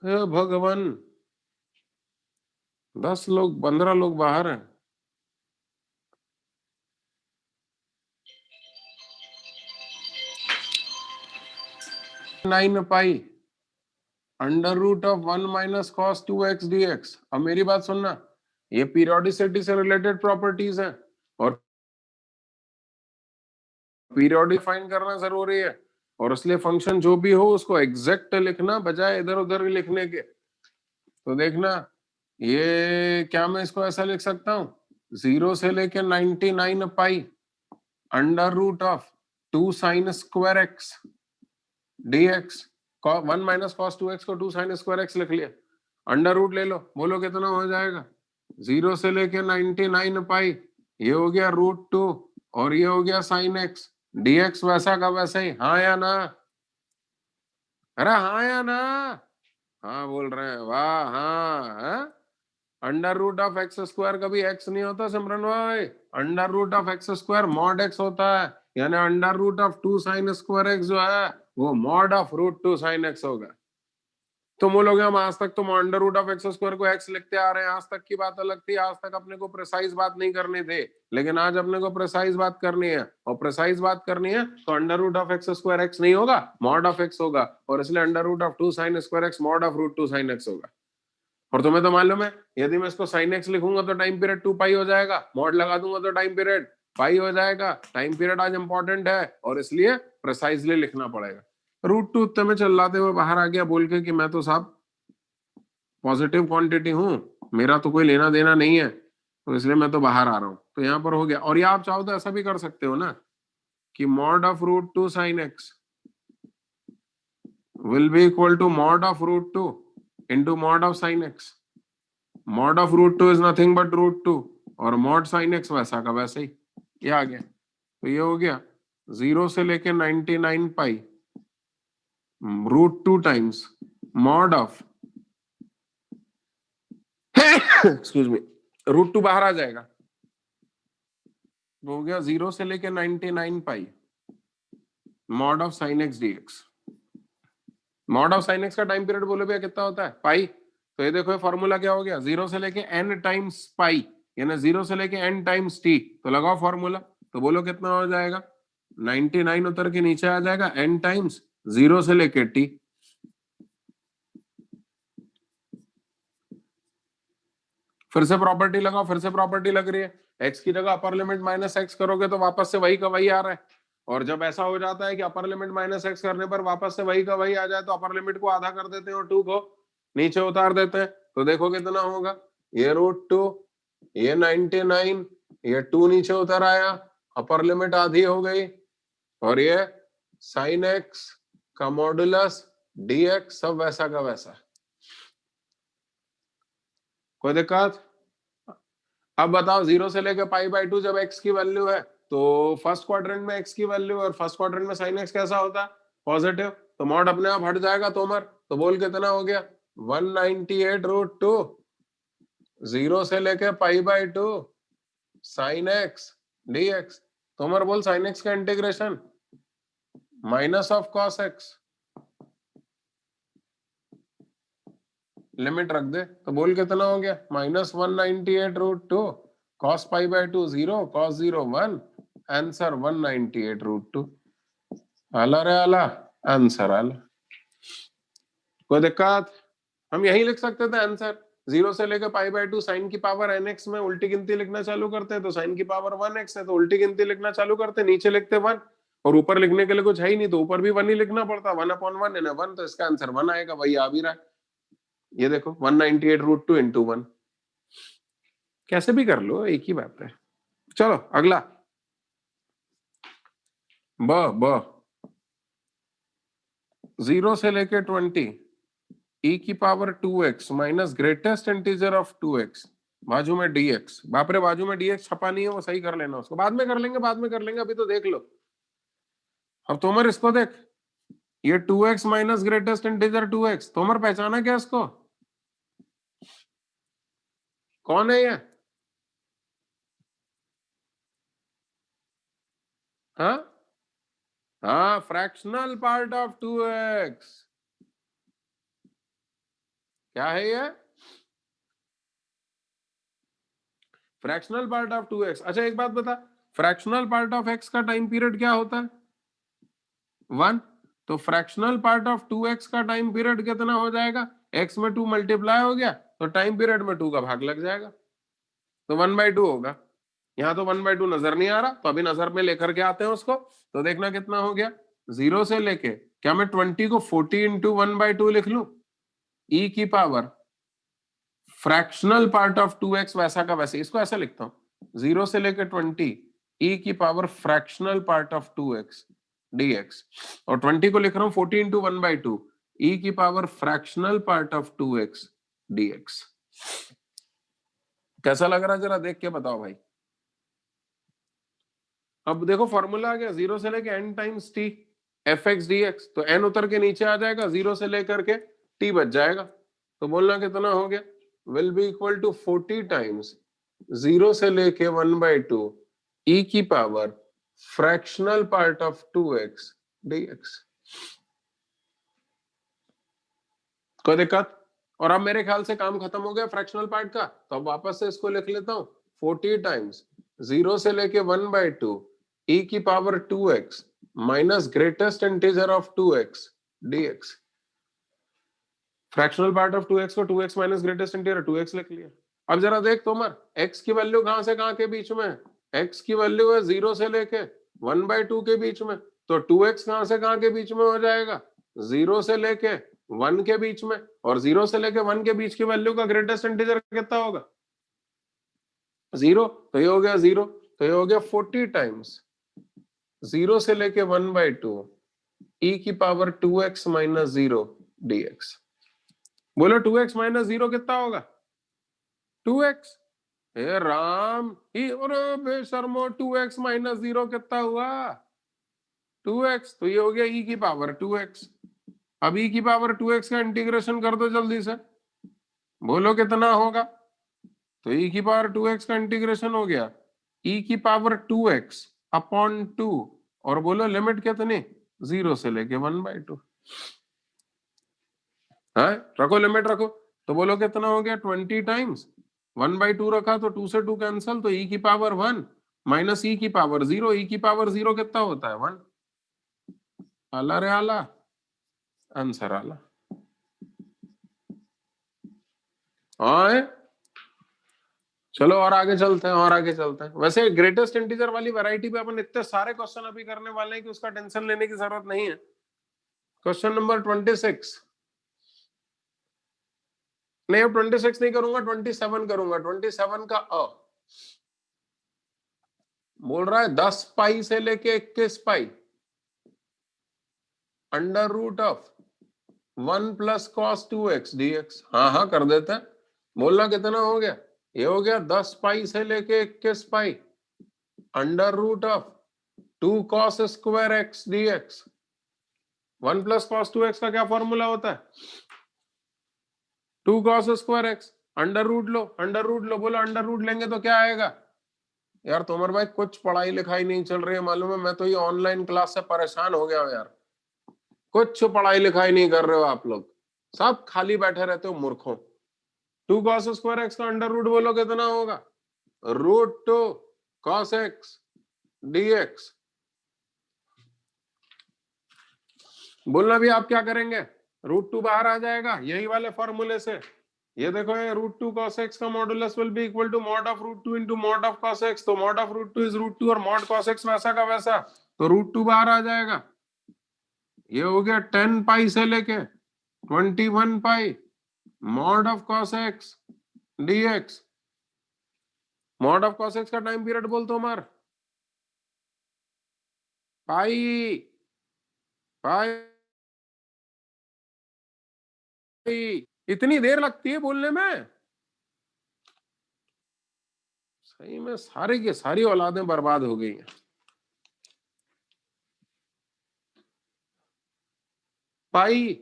हे भगवान, 10 लोग 15 लोग बाहर हैं। Nine pi under root of 1 minus cos 2x dx। अब मेरी बात सुनना, ये पीरियोडिसिटी से रिलेटेड प्रॉपर्टीज हैं, और पीरियोडिक फाइंड करना जरूरी है, और इसलिए फंक्शन जो भी हो उसको एग्जैक्ट लिखना बजाय इधर उधर लिखने के। तो देखना, ये क्या मैं इसको ऐसा लिख सकता हूं, 0 से लेके 99 pi under root of 2 sine square x dx। 1 minus cos 2x को 2 साइन स्क्वायर एक्स लिख लिया, अंडर रूट ले लो, बोलो कितना हो जाएगा। 0 से लेके 99 पाई, ये हो गया √2, और ये हो गया साइन एक्स, dx वैसा का वैसा ही। हाँ या ना? अरे हाँ या ना? हाँ बोल रहे हैं, वाह। हाँ, under root of x square कभी एक्स नहीं होता सिमरन भाई, under root of x square mod x होता है, यानी under root of 2 sine square x जो है वो मॉड ऑफ √2 साइन एक्स होगा। तो बोलोगे हम आज तक तो under root of x square को एक्स लिखते आ रहे हैं, आज तक की बात अलग थी, आज तक अपने को प्रिसाइज बात नहीं करनी थी, लेकिन आज अपने को प्रिसाइज बात करनी है, और प्रिसाइज बात करनी है तो under root of x square x नहीं होगा, मॉड ऑफ एक्स होगा, और इसलिए under root of 2 sine square x mod of √2 sine x होगा। और तुम्हें तो मालूम है, यदि मैं इसको साइन एक्स लिखूंगा तो टाइम पीरियड 2 पाई हो जाएगा, मॉड लगा दूंगा तो टाइम पीरियड पाई हो जाएगा। टाइम पीरियड आज इंपॉर्टेंट है, और इसलिए प्रिसाइजली लिखना पड़ेगा। √2 उत्तर में चिल्लाते हुए बाहर आ गया बोल के कि मैं तो साहब पॉजिटिव क्वांटिटी हूं, मेरा तो कोई लेना देना नहीं है, तो इसलिए मैं तो बाहर आ रहा हूं। तो यहां पर हो गया। और ये आप चाहो तो ऐसा भी कर सकते हो ना कि mod of √2 sine x will be equal to mod of √2 into mod of sine x. Mod of √2 is nothing but √2, और मॉड साइन एक्स वैसा का वैसे ही। ये आ गया, तो ये हो गया 0 से लेके 99 पाई √2 times mod of excuse me, √2 बाहर आ जाएगा, हो गया 0 से लेके 99 pi mod of sine x dx। Mod of sine x का टाइम पीरियड बोलो भैया कितना होता है, पाई। तो ये देखो, ये फॉर्मूला क्या हो गया, 0 से लेके n टाइम्स पाई, यानी 0 से लेके n टाइम्स t। तो लगाओ फॉर्मूला, तो बोलो कितना हो जाएगा, 99 उतर के नीचे आ जाएगा n टाइम्स 0 से लेके t। फिर से प्रॉपर्टी लगाओ, फिर से प्रॉपर्टी लग रही है, x की जगह अपर लिमिट माइनस एक्स करोगे तो वापस से वही का वही आ रहा है, और जब ऐसा हो जाता है कि अपर लिमिट माइनस एक्स करने पर वापस से वही का वही आ जाए तो अपर लिमिट को आधा कर देते हैं और 2 को नीचे उतार देते हैं तो देखो कितना होगा, ये √2, ये 99, ये 2 नीचे उतर आया, अपर लिमिट आधी हो गई, और ये sin x का मॉडुलस dx सब वैसा का वैसा। कोई दिक्कत? अब बताओ 0 से लेकर π/2 जब x की वैल्यू है तो फर्स्ट क्वाड्रेंट में x की वैल्यू और फर्स्ट क्वाड्रेंट में sin x कैसा होता है, पॉजिटिव, तो मॉड अपने आप हट जाएगा तोमर, तो बोल कितना हो गया 198√2, 0 से लेकर π/2 sin x dx। तोमर बोल sin x का integration minus of cos x, limit रख दे तो बोल कितना हो गया -198√2, cos π/2 0, cos 0 1, आंसर 198√2। आला रे आला, आंसर आला। कोई दिक्कत? हम यही लिख सकते थे आंसर, 0 से लेकर π/2 sin की पावर nx में उल्टी गिनती लिखना चालू करते हैं तो sin की पावर 1x है तो उल्टी गिनती लिखना चालू करते, नीचे लिखते 1, और ऊपर लिखने के लिए कुछ है ही नहीं तो ऊपर भी 1 ही लिखना पड़ता, 1/1 है ना 1, तो इसका आंसर 1 आएगा, वही आ भी रहा है। ये देखो 198√2 into 1, कैसे भी कर लो एक ही बात है। चलो अगला, ब 0 से लेके 20 e की power 2x minus greatest integer of 2x बाजू में dx। बाप रे, बाजू में dx छपा नहीं है, वो सही कर लेना, उसको बाद में कर लेंगे, बाद में कर लेंगे, अभी तो देख लो। अब तोमर इसको देख, ये 2x minus greatest integer 2x, Tomar पहचाना क्या इसको, कौन है ये? हाँ हाँ, फ्रैक्शनल पार्ट ऑफ 2x। क्या है ये? Fractional part of 2x। अच्छा एक बात बता, फ्रैक्शनल पार्ट ऑफ x का टाइम पीरियड क्या होता है 1, तो फ्रैक्शनल पार्ट ऑफ 2x का टाइम पीरियड कितना हो जाएगा, x में 2 मल्टीप्लाई हो गया तो टाइम पीरियड में 2 का भाग लग जाएगा, तो 1/2 होगा। यहाँ तो 1/2 नजर नहीं आ रहा, तो अभी नजर में लेकर के आते हैं उसको, तो देखना कितना हो गया, 0 से लेके, क्या मैं 20 को 40 इंटू 1/2 लिख लूं, e की power fractional part of 2x वैसा का वैसे, इसको ऐसा लिखता हूं 0 से लेके 20 e की power fractional part of 2x dx, और 20 को लिख रहा हूं 40 इंटू 1/2 e की power fractional part of 2x dx। कैसा लग रहा है जरा देख के बताओ भाई। अब देखो फॉर्मूला आ गया, 0 से लेके n times t fx dx, तो n उतर के नीचे आ जाएगा, 0 से लेकर के t बच जाएगा, तो बोलना कितना हो गया, will be equal to 40 times 0 से लेके 1/2 e की power fractional part of 2x dx। कोई दिक्कत? और अब मेरे ख्याल से काम खत्म हो गया फ्रैक्शनल पार्ट का, तो अब वापस से इसको लिख लेता हूं 40 टाइम्स 0 से लेके 1/2 e की power 2x minus greatest integer of 2x dx। Fractional part of 2x को 2x minus greatest integer 2x लिख लिया। अब जरा देख तोमर, x की वैल्यू कहां से कहां के बीच में है, x की वैल्यू है 0 से लेके 1/2 के बीच में, तो 2x कहां से कहां के बीच में हो जाएगा, 0 से लेके 1 के बीच में, और 0 से लेके 1 के बीच की वैल्यू का ग्रेटेस्ट इंटीजर कितना होगा 0, तो ये हो गया 0, तो ये हो गया 40 टाइम्स 0 से लेके 1/2 e की पावर 2x माइनस 0 dx। बोलो 2x माइनस 0 कितना होगा 2x, हे राम ही, अरे बेशर्मो 2x माइनस 0 कितना हुआ 2x, तो ये हो गया e की पावर 2x। अब e की पावर 2x का इंटीग्रेशन कर दो जल्दी से, बोलो कितना होगा, तो e की पावर 2x का इंटीग्रेशन हो गया e की पावर 2x अपॉन 2, और बोलो लिमिट कितनी 0 से लेके 1/2, हाँ रखो लिमिट रखो, तो बोलो कितना हो गया 20 टाइम्स 1/2 रखा तो 2 से 2 कैंसल, तो e की पावर 1 माइनस e की पावर 0, e की पावर 0 कितना होता है 1, आला रे आला, आंसर आला। हाँ चलो और आगे चलते हैं, और आगे चलते हैं। वैसे ग्रेटेस्ट इंटीजर वाली वैरायटी पे अपन इतने सारे क्वेश्चन अभी करने वाले हैं कि उसका टेंशन लेने की जरूरत नहीं है। क्वेश्चन नंबर 26, नहीं अब 26 नहीं करूंगा, 27 करूंगा। 27 का बोल रहा है 10 पाई से लेके 21 pi under root of 1 plus cos 2x dx। हाँ हाँ कर देते हैं। बोलना कितना हो गया? ये हो गया 10 पाई से लेके 21 pi under root of 2 cos square x dx। 1 plus cos 2x का क्या फॉर्मूला होता है? 2 cos square x। Under root लो, अंडर रूट लो। बोलो अंडर रूट लेंगे तो क्या आएगा? यार तोमर भाई कुछ पढ़ाई लिखाई नहीं चल रही है मालूम है। मैं तो ये ऑनलाइन क्लास से परेशान हो गया हूं यार। कुछ पढ़ाई लिखाई नहीं कर रहे हो आप लोग, सब खाली बैठे रहते हो मूर्खों। 2 cos स्क्वायर x का अंडर रूट बोलो कितना होगा? Root 2 cos x dx। बोलना भी आप क्या करेंगे? √2 बाहर आ जाएगा यही वाले फॉर्मूले से। ये देखो ये √2 cos x का modulus will be equal to mod of √2 into mod of cos x। तो मॉड ऑफ √2 इज √2 और मॉड cos x वैसा का वैसा, तो √2 बाहर आ जाएगा। ये हो गया 10 पाई से लेके 21 pi mod of cos x dx। Mod of cos x का टाइम पीरियड बोल तो मार पाई पाई। इतनी देर लगती है बोलने में? सही में सारी की सारी औलादें बर्बाद हो गई हैं। पाई,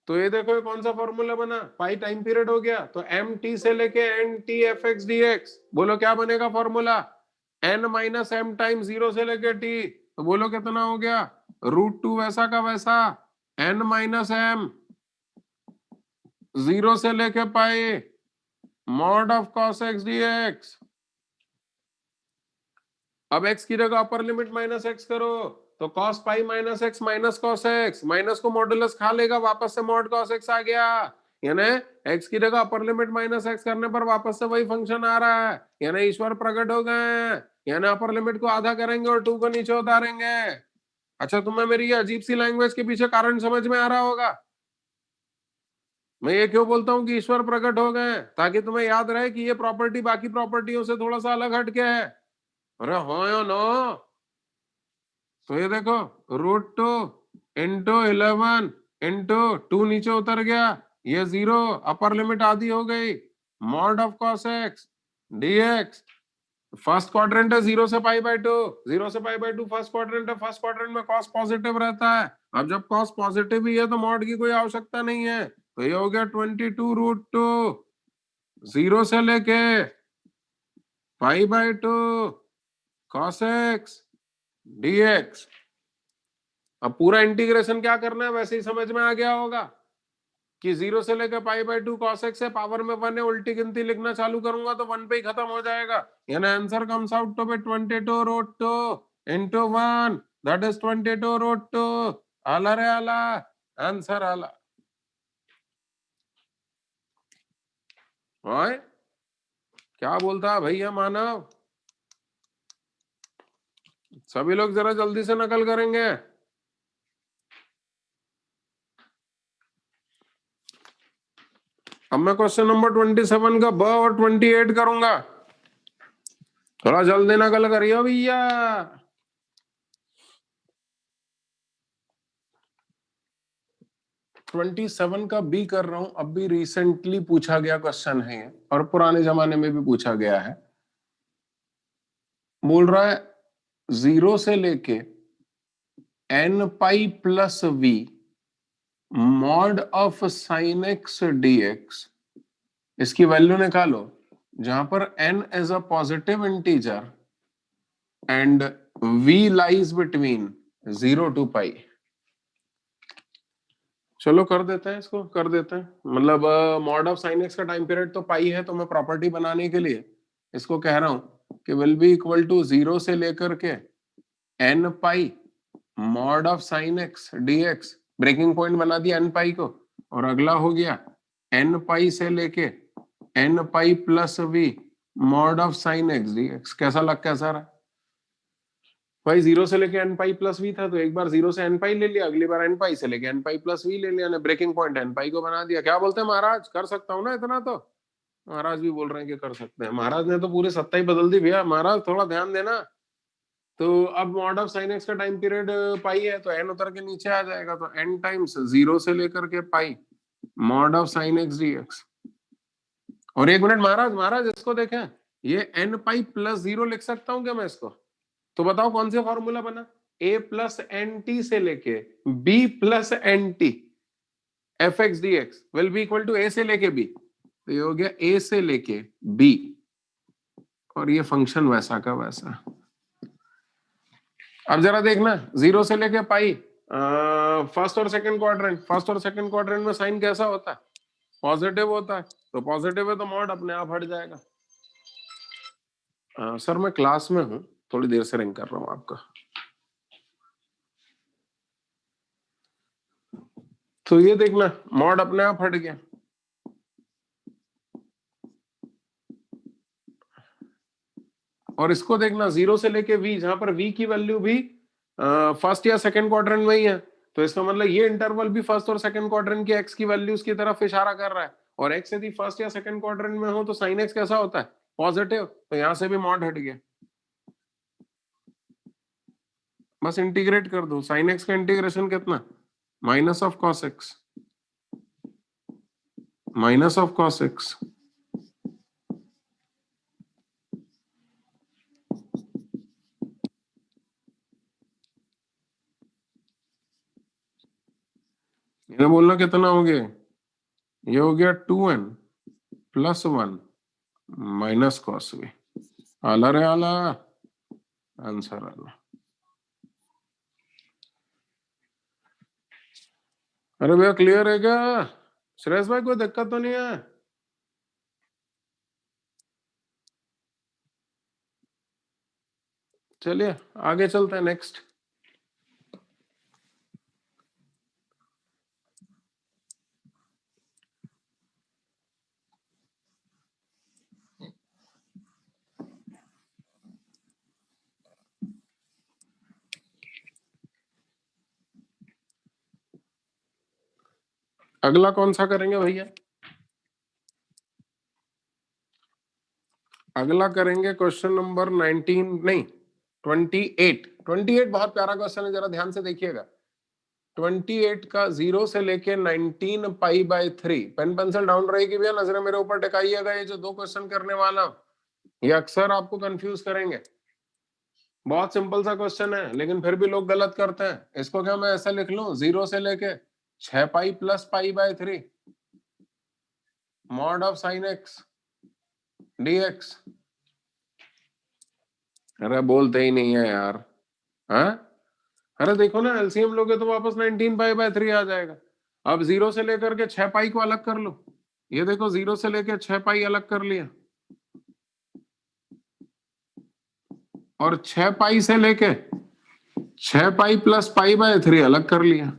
तो ये देखो ये कौन सा फॉर्मूला बना? पाई टाइम पीरियड हो गया, तो एम टी से लेके n t f x d x. बोलो क्या बनेगा formula? N minus m time 0 से लेके टी। तो बोलो कितना हो गया? √2 वैसा का वैसा एन माइनस एम 0 से लेके pi mod of cos x d x. अब x की जगह अपर लिमिट माइनस एक्स करो, तो cos pi minus x minus cos x, minus को मॉडुलस खा लेगा, वापस से मॉड cos x आ गया। यानी x की जगह अपर लिमिट माइनस एक्स करने पर वापस से वही फंक्शन आ रहा है। यानी ईश्वर प्रकट हो गए। यानी अपर लिमिट को आधा करेंगे और 2 को नीचे उतारेंगे। अच्छा तुम्हें मेरी ये अजीब सी लैंग्वेज के पीछे कारण समझ में आ रहा होगा? मैं ये क्यों बोलता हूँ कि ईश्वर प्रकट हो गए? ताकि तुम्हें याद रहे कि ये प्रॉपर्टी बाकी प्रॉपर्टियों से थोड़ा सा अलग हटके है। अरे हो या नो? तो ये देखो √2 इंटू 11 इंटू 2 नीचे उतर गया, ये 0, अपर लिमिट आधी हो गई mod of cos x dx। First quadrant है 0 से π/2, 0 से π/2 फर्स्ट क्वाड्रेंट है। फर्स्ट क्वाड्रेंट में cos पॉजिटिव रहता है। अब जब cos पॉजिटिव ही है तो मॉड की कोई आवश्यकता नहीं है। तो ये हो गया 22√2 0 से लेके π/2 cos x dx। अब पूरा इंटीग्रेशन क्या करना है वैसे ही समझ में आ गया होगा कि 0 से लेकर π/2 cos x है, पावर में 1 है, उल्टी गिनती लिखना चालू करूंगा तो 1 पे ही खत्म हो जाएगा। यानी answer comes out to be 22√2 into 1, that is 22√2। आला रे आला, आंसर आला। ओए क्या बोलता है भैया मानव? सभी लोग जरा जल्दी से नकल करेंगे। अब मैं क्वेश्चन नंबर 27 का ब और 28 करूंगा। थोड़ा जल्दी नकल करियो भैया। 27 का बी कर रहा हूं। अब भी रिसेंटली पूछा गया क्वेश्चन है और पुराने जमाने में भी पूछा गया है। बोल रहा है 0 से लेके n pi plus v mod of sine x dx, इसकी वैल्यू निकालो जहां पर n is a positive integer and v lies between 0 to पाई। चलो कर देते हैं, इसको कर देते हैं। मतलब मॉड ऑफ साइन एक्स का टाइम पीरियड तो पाई है, तो मैं प्रॉपर्टी बनाने के लिए इसको कह रहा हूं कि विल बी इक्वल टू 0 से लेकर के n pi mod of sine x dx। Breaking point बना दिया n पाई को, और अगला हो गया n पाई से लेके n pi plus v mod of sine x dx। कैसा रहा? भाई 0 से लेके n पाई प्लस वी था, तो एक बार 0 से n पाई ले लिया, अगली बार n पाई से लेके n पाई प्लस वी ले लिया, ने ब्रेकिंग पॉइंट n पाई को बना दिया। क्या बोलते हैं महाराज, कर सकता हूँ ना इतना तो? महाराज भी बोल रहे हैं कि कर सकते हैं। महाराज ने तो पूरे सत्ता ही बदल दी भैया, महाराज थोड़ा ध्यान देना। तो अब मॉड ऑफ साइन एक्स का टाइम पीरियड पाई है, तो n उतर के नीचे आ जाएगा, तो n टाइम्स 0 से लेकर के pi mod of sine x d x. और एक मिनट महाराज, महाराज इसको देखें, ये n पाई प्लस 0 लिख सकता हूं क्या मैं इसको? तो बताओ कौन सा फॉर्मूला बना? a प्लस एन टी से लेके b plus n t f x d x will be equal to a से लेके b। तो ये हो गया a से लेके b, और ये फंक्शन वैसा का वैसा। अब जरा देखना, 0 से लेके पाई फर्स्ट और सेकंड क्वाड्रेंट, फर्स्ट और सेकंड क्वाड्रेंट में साइन कैसा होता है? पॉजिटिव होता है। तो पॉजिटिव है तो मॉड अपने आप हट जाएगा। सर मैं क्लास में हूं, थोड़ी देर से रिंग कर रहा हूं आपका। तो ये देखना, मॉड अपने आप हट गया। और इसको देखना, 0 से लेके v, जहां पर v की वैल्यू भी फर्स्ट या सेकंड क्वाड्रेंट में ही है, तो इसका मतलब ये इंटरवल भी फर्स्ट और सेकंड क्वाड्रेंट के x की वैल्यूज की तरफ इशारा कर रहा है। और x यदि फर्स्ट या सेकंड क्वाड्रेंट में हो तो साइन x कैसा होता है? पॉजिटिव। तो यहां से भी मॉड हट गया। बस इंटीग्रेट कर दो, साइन x का इंटीग्रेशन कितना? Minus of cos x, minus of cos x। ये बोलना कितना हो गया? ये हो गया 2n plus 1 minus cos v। आला रे आला, आंसर आला। अरे भैया क्लियर है क्या? श्रेयस भाई कोई दिक्कत तो नहीं है? चलिए आगे चलते हैं, नेक्स्ट। अगला कौन सा करेंगे भैया? अगला करेंगे क्वेश्चन नंबर 19, नहीं 28। 28 बहुत प्यारा क्वेश्चन है, जरा ध्यान से देखिएगा। 28 का 0 से लेके 19 pi by 3। Pen pencil down रहेगी भैया, नजरें मेरे ऊपर टिकाइएगा। ये जो दो क्वेश्चन करने वाला, ये अक्सर आपको कंफ्यूज करेंगे। बहुत सिंपल सा क्वेश्चन है, लेकिन फिर भी लोग गलत करते हैं। इसको क्या मैं ऐसा लिख लूं, 0 से लेके 6 pi plus pi by 3 mod of sine x dx. अरे बोलते ही नहीं है यार। हाँ, अरे देखो ना, एलसीएम लोगे तो वापस 19 पाई बाय 3 आ जाएगा। अब 0 से लेकर के 6 पाई को अलग कर लो। ये देखो 0 से लेकर 6 पाई अलग कर लिया, और 6 पाई से लेके 6 पाई प्लस पाई बाय 3 अलग कर लिया।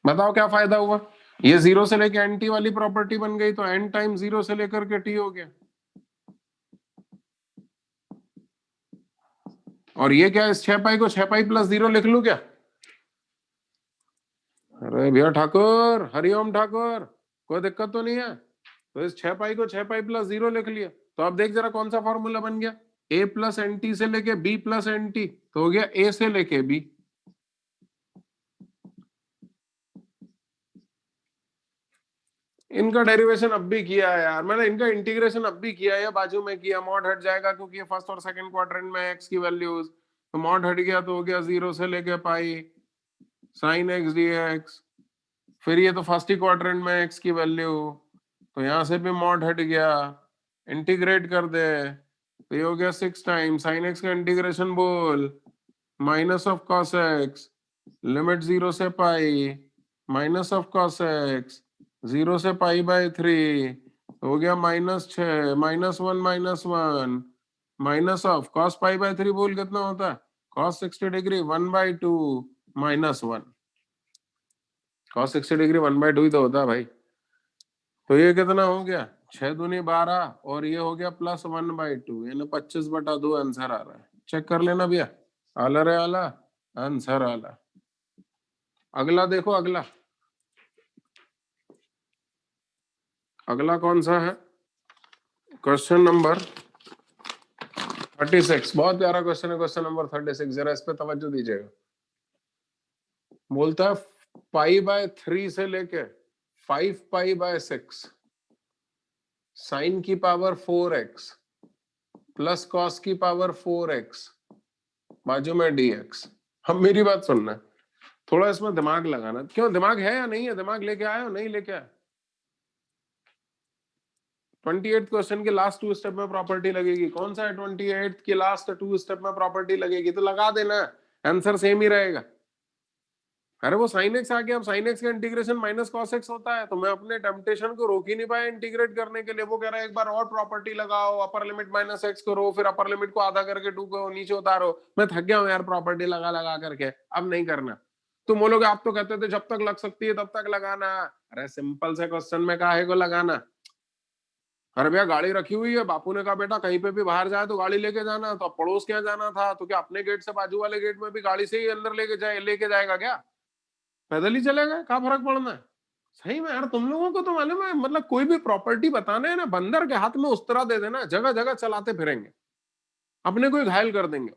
बताओ क्या फायदा हुआ? ये 0 से लेके एन टी वाली प्रॉपर्टी बन गई, तो एन टाइम 0 से लेकर के टी हो गया। और ये क्या, इस 6 पाई को 6 पाई प्लस 0 लिख लू क्या? अरे भैया ठाकुर, हरिओम ठाकुर, कोई दिक्कत तो नहीं है? तो इस 6 पाई को 6 पाई प्लस 0 लिख लिया। तो अब देख जरा कौन सा फॉर्मूला बन गया, a प्लस एन टी से लेके b प्लस एन टी, तो हो गया a से लेके b। इनका डेरिवेशन अब भी किया है यार मैंने, इनका इंटीग्रेशन अब भी किया है, बाजू में किया। मॉड हट जाएगा क्योंकि ये फर्स्ट और सेकंड क्वाड्रेंट में x की वैल्यूज, तो मॉड हट गया तो हो गया 0 से लेके pi sine x d x. फिर ये तो फर्स्ट ही क्वाड्रेंट में x की वैल्यू, तो यहां से भी मॉड हट गया। इंटीग्रेट कर दे तो ये हो गया 6 टाइम साइन एक्स का इंटीग्रेशन बोल, minus of cos x, limit 0 से pi minus of cos x 0 से पाई बाय 3, हो गया -6 -1 minus of cos pi by 3 बोल कितना होता है? Cos 60 degree 1/2 -1। कॉस 60 डिग्री 1/2 ही तो होता है भाई। तो ये कितना हो गया? 6 दूनी 12 और ये हो गया +1/2 यानी 25/2 आंसर आ रहा है। चेक कर लेना भैया, आला रे आला, आंसर आला। अगला देखो, अगला अगला कौन सा है? Question number 36। बहुत प्यारा क्वेश्चन है, क्वेश्चन नंबर 36। जरा इस पे तवज्जो दीजिएगा। बोलता है π/3 से लेके 5π/6 साइन की पावर 4x प्लस कॉस की पावर 4x बाजू में dx। अब मेरी बात सुनना, थोड़ा इसमें दिमाग लगाना। क्यों, दिमाग है या नहीं है? दिमाग लेके आए हो नहीं लेके आए? 28th क्वेश्चन के लास्ट 2 स्टेप में प्रॉपर्टी लगेगी। कौन सा है 28th के लास्ट 2 स्टेप में प्रॉपर्टी लगेगी? तो लगा देना, आंसर सेम ही रहेगा। अरे वो साइन एक्स आ गया, अब साइन एक्स का इंटीग्रेशन माइनस कॉस एक्स होता है, तो मैं अपने टेम्पटेशन को रोक ही नहीं पाया इंटीग्रेट करने के लिए। वो कह रहा है एक बार और प्रॉपर्टी लगाओ, अपर लिमिट माइनस एक्स करो, फिर अपर लिमिट को आधा करके 2 को नीचे उतारो। मैं थक गया हूं यार प्रॉपर्टी लगा लगा करके, अब नहीं करना। तुम बोलोगे आप तो कहते थे जब तक लग सकती है तब तक लगाना। अरे सिंपल से क्वेश्चन में काहे को लगाना? अरे भैया गाड़ी रखी हुई है, बापू ने कहा बेटा कहीं पे भी बाहर जाए तो गाड़ी लेके जाना। तो पड़ोस क्या जाना था, तो क्या अपने गेट से बाजू वाले गेट में भी गाड़ी से ही अंदर लेके जाएगा क्या? पैदल ही चलेगा, क्या फर्क पड़ना है? सही में यार, तुम लोगों को तो मालूम है, मतलब कोई भी प्रॉपर्टी बताना है ना, बंदर के हाथ में उस तरह दे देना, जगह जगह चलाते फिरेंगे, अपने को ही घायल कर देंगे।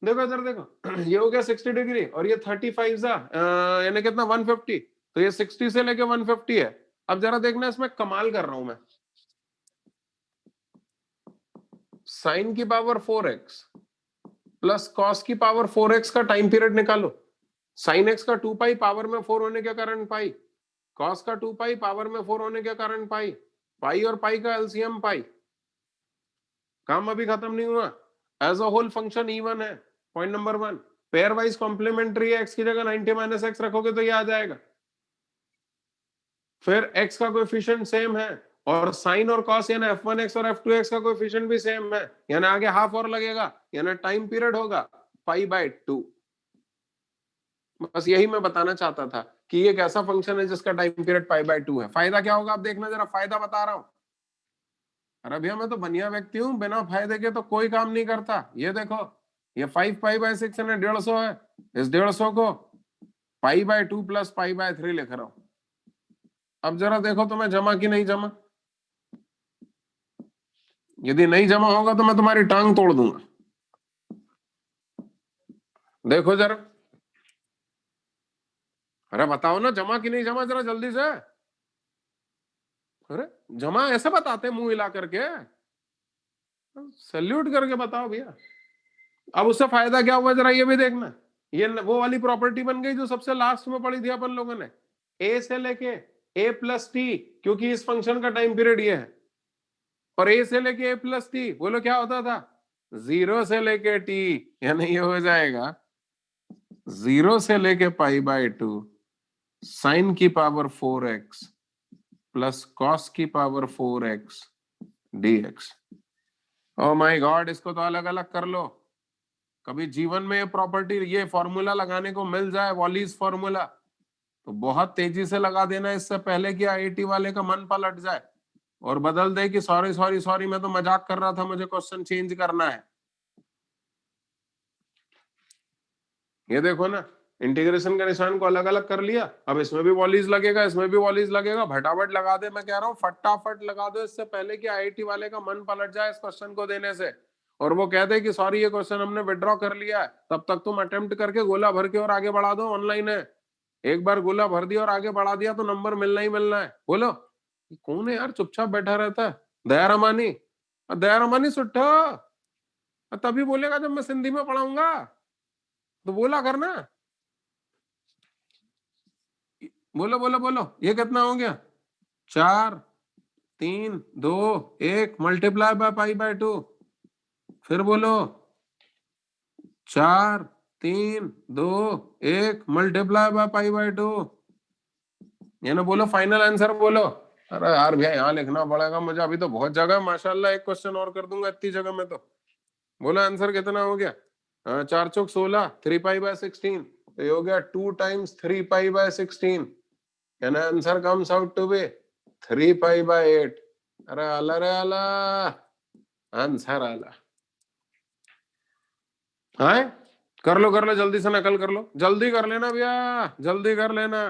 देखो इधर देखो, ये हो गया 60 डिग्री और ये 35 सा यानी कितना 150। तो ये 60 से लेके 150 है। अब जरा देखना, इसमें कमाल कर रहा हूं मैं। साइन की पावर 4x प्लस कॉस की पावर 4x का टाइम पीरियड निकालो। साइन एक्स का 2 पाई पावर में 4 होने के कारण पाई, कॉस का 2 पाई पावर में 4 होने के कारण पाई, पाई और पाई का एलसीएम पाई। काम अभी खत्म नहीं हुआ। As a whole function even है। Point number 1, pairwise complementary है, एक्स की जगह 90 माइनस एक्स रखोगे तो ये आ जाएगा। फिर एक्स का कोएफिशिएंट सेम है और साइन और कॉस यानी f1x और f2x का कोएफिशिएंट भी सेम है, यानी आगे हाफ और लगेगा, यानी टाइम पीरियड होगा π/2। बस यही मैं बताना चाहता था कि ये एक ऐसा फंक्शन है जिसका टाइम पीरियड π/2 है। फायदा क्या होगा आप देखना जरा, फायदा बता रहा हूं। अरे भैया मैं तो बढ़िया व्यक्ति हूं, बिना फायदे के तो कोई काम नहीं करता। ये देखो, ये 5π/6 है, 150 है। इस 150 को π/2 प्लस π/3 लिख रहा हूं। अब जरा देखो तुम्हें जमा कि नहीं जमा। यदि नहीं जमा होगा तो मैं तुम्हारी टांग तोड़ दूंगा। देखो जरा, अरे बताओ ना जमा कि नहीं जमा, जरा जल्दी से। अरे जमा ऐसे बताते मुंह हिला करके, सैल्यूट करके बताओ भैया। अब उससे फायदा क्या हुआ जरा ये भी देखना। ये वो वाली प्रॉपर्टी बन गई जो सबसे लास्ट में पढ़ी थी अपन लोगों ने, ए से लेके ए प्लस टी, क्योंकि इस फंक्शन का टाइम पीरियड ये है। और ए से लेके ए प्लस टी बोलो क्या होता था, 0 से लेके टी, यानी ये हो जाएगा 0 से लेके π/2 साइन की पावर 4x प्लस कॉस की power 4x dx। Oh my God, इसको तो अलग अलग कर लो। कभी जीवन में ये प्रॉपर्टी, ये फॉर्मूला लगाने को मिल जाए, वॉलीज फॉर्मूला, तो बहुत तेजी से लगा देना, इससे पहले कि आईआईटी वाले का मन पलट जाए और बदल दे कि सॉरी सॉरी सॉरी मैं तो मजाक कर रहा था, मुझे क्वेश्चन चेंज करना है। ये देखो ना, इंटीग्रेशन का निशान को अलग अलग कर लिया, अब इसमें भी वॉलीज लगेगा, इसमें भी वॉलीज लगेगा। फटाफट लगा दे, मैं कह रहा हूँ फटाफट लगा दो, इससे पहले कि आईआईटी वाले का मन पलट जाए इस क्वेश्चन को देने से, और वो कहते कि सॉरी ये क्वेश्चन हमने विड्रॉ कर लिया है। तब तक तुम अटेम्प्ट करके गोला भर के और आगे बढ़ा दो, ऑनलाइन है। एक बार गोला भर दिया और आगे बढ़ा दिया तो नंबर मिलना ही मिलना है। बोलो कौन है यार चुपचाप बैठा रहता है? दया रमानी, दया रमानी सुट्ठा, तभी बोलेगा जब मैं सिंधी में पढ़ाऊंगा, तो बोला करना। बोलो बोलो बोलो, ये कितना हो गया? 4 3 2 1 मल्टीप्लाई बाय π/2। फिर बोलो 4 3 2 1 मल्टीप्लाई बाय π/2। ये ना बोलो फाइनल आंसर बोलो। अरे यार भैया यहाँ लिखना पड़ेगा मुझे, अभी तो बहुत जगह माशाल्लाह, एक क्वेश्चन और कर दूंगा इतनी जगह में। तो बोलो आंसर कितना हो गया? 4 चौक 16, 3π/16, तो ये हो गया 2 टाइम्स 3π/16, यानी answer comes out to be 3 pi by 8। अरे आला रे आला, आंसर आला। हाँ, कर लो जल्दी से, नकल कर लो, जल्दी कर लेना भैया, जल्दी कर लेना।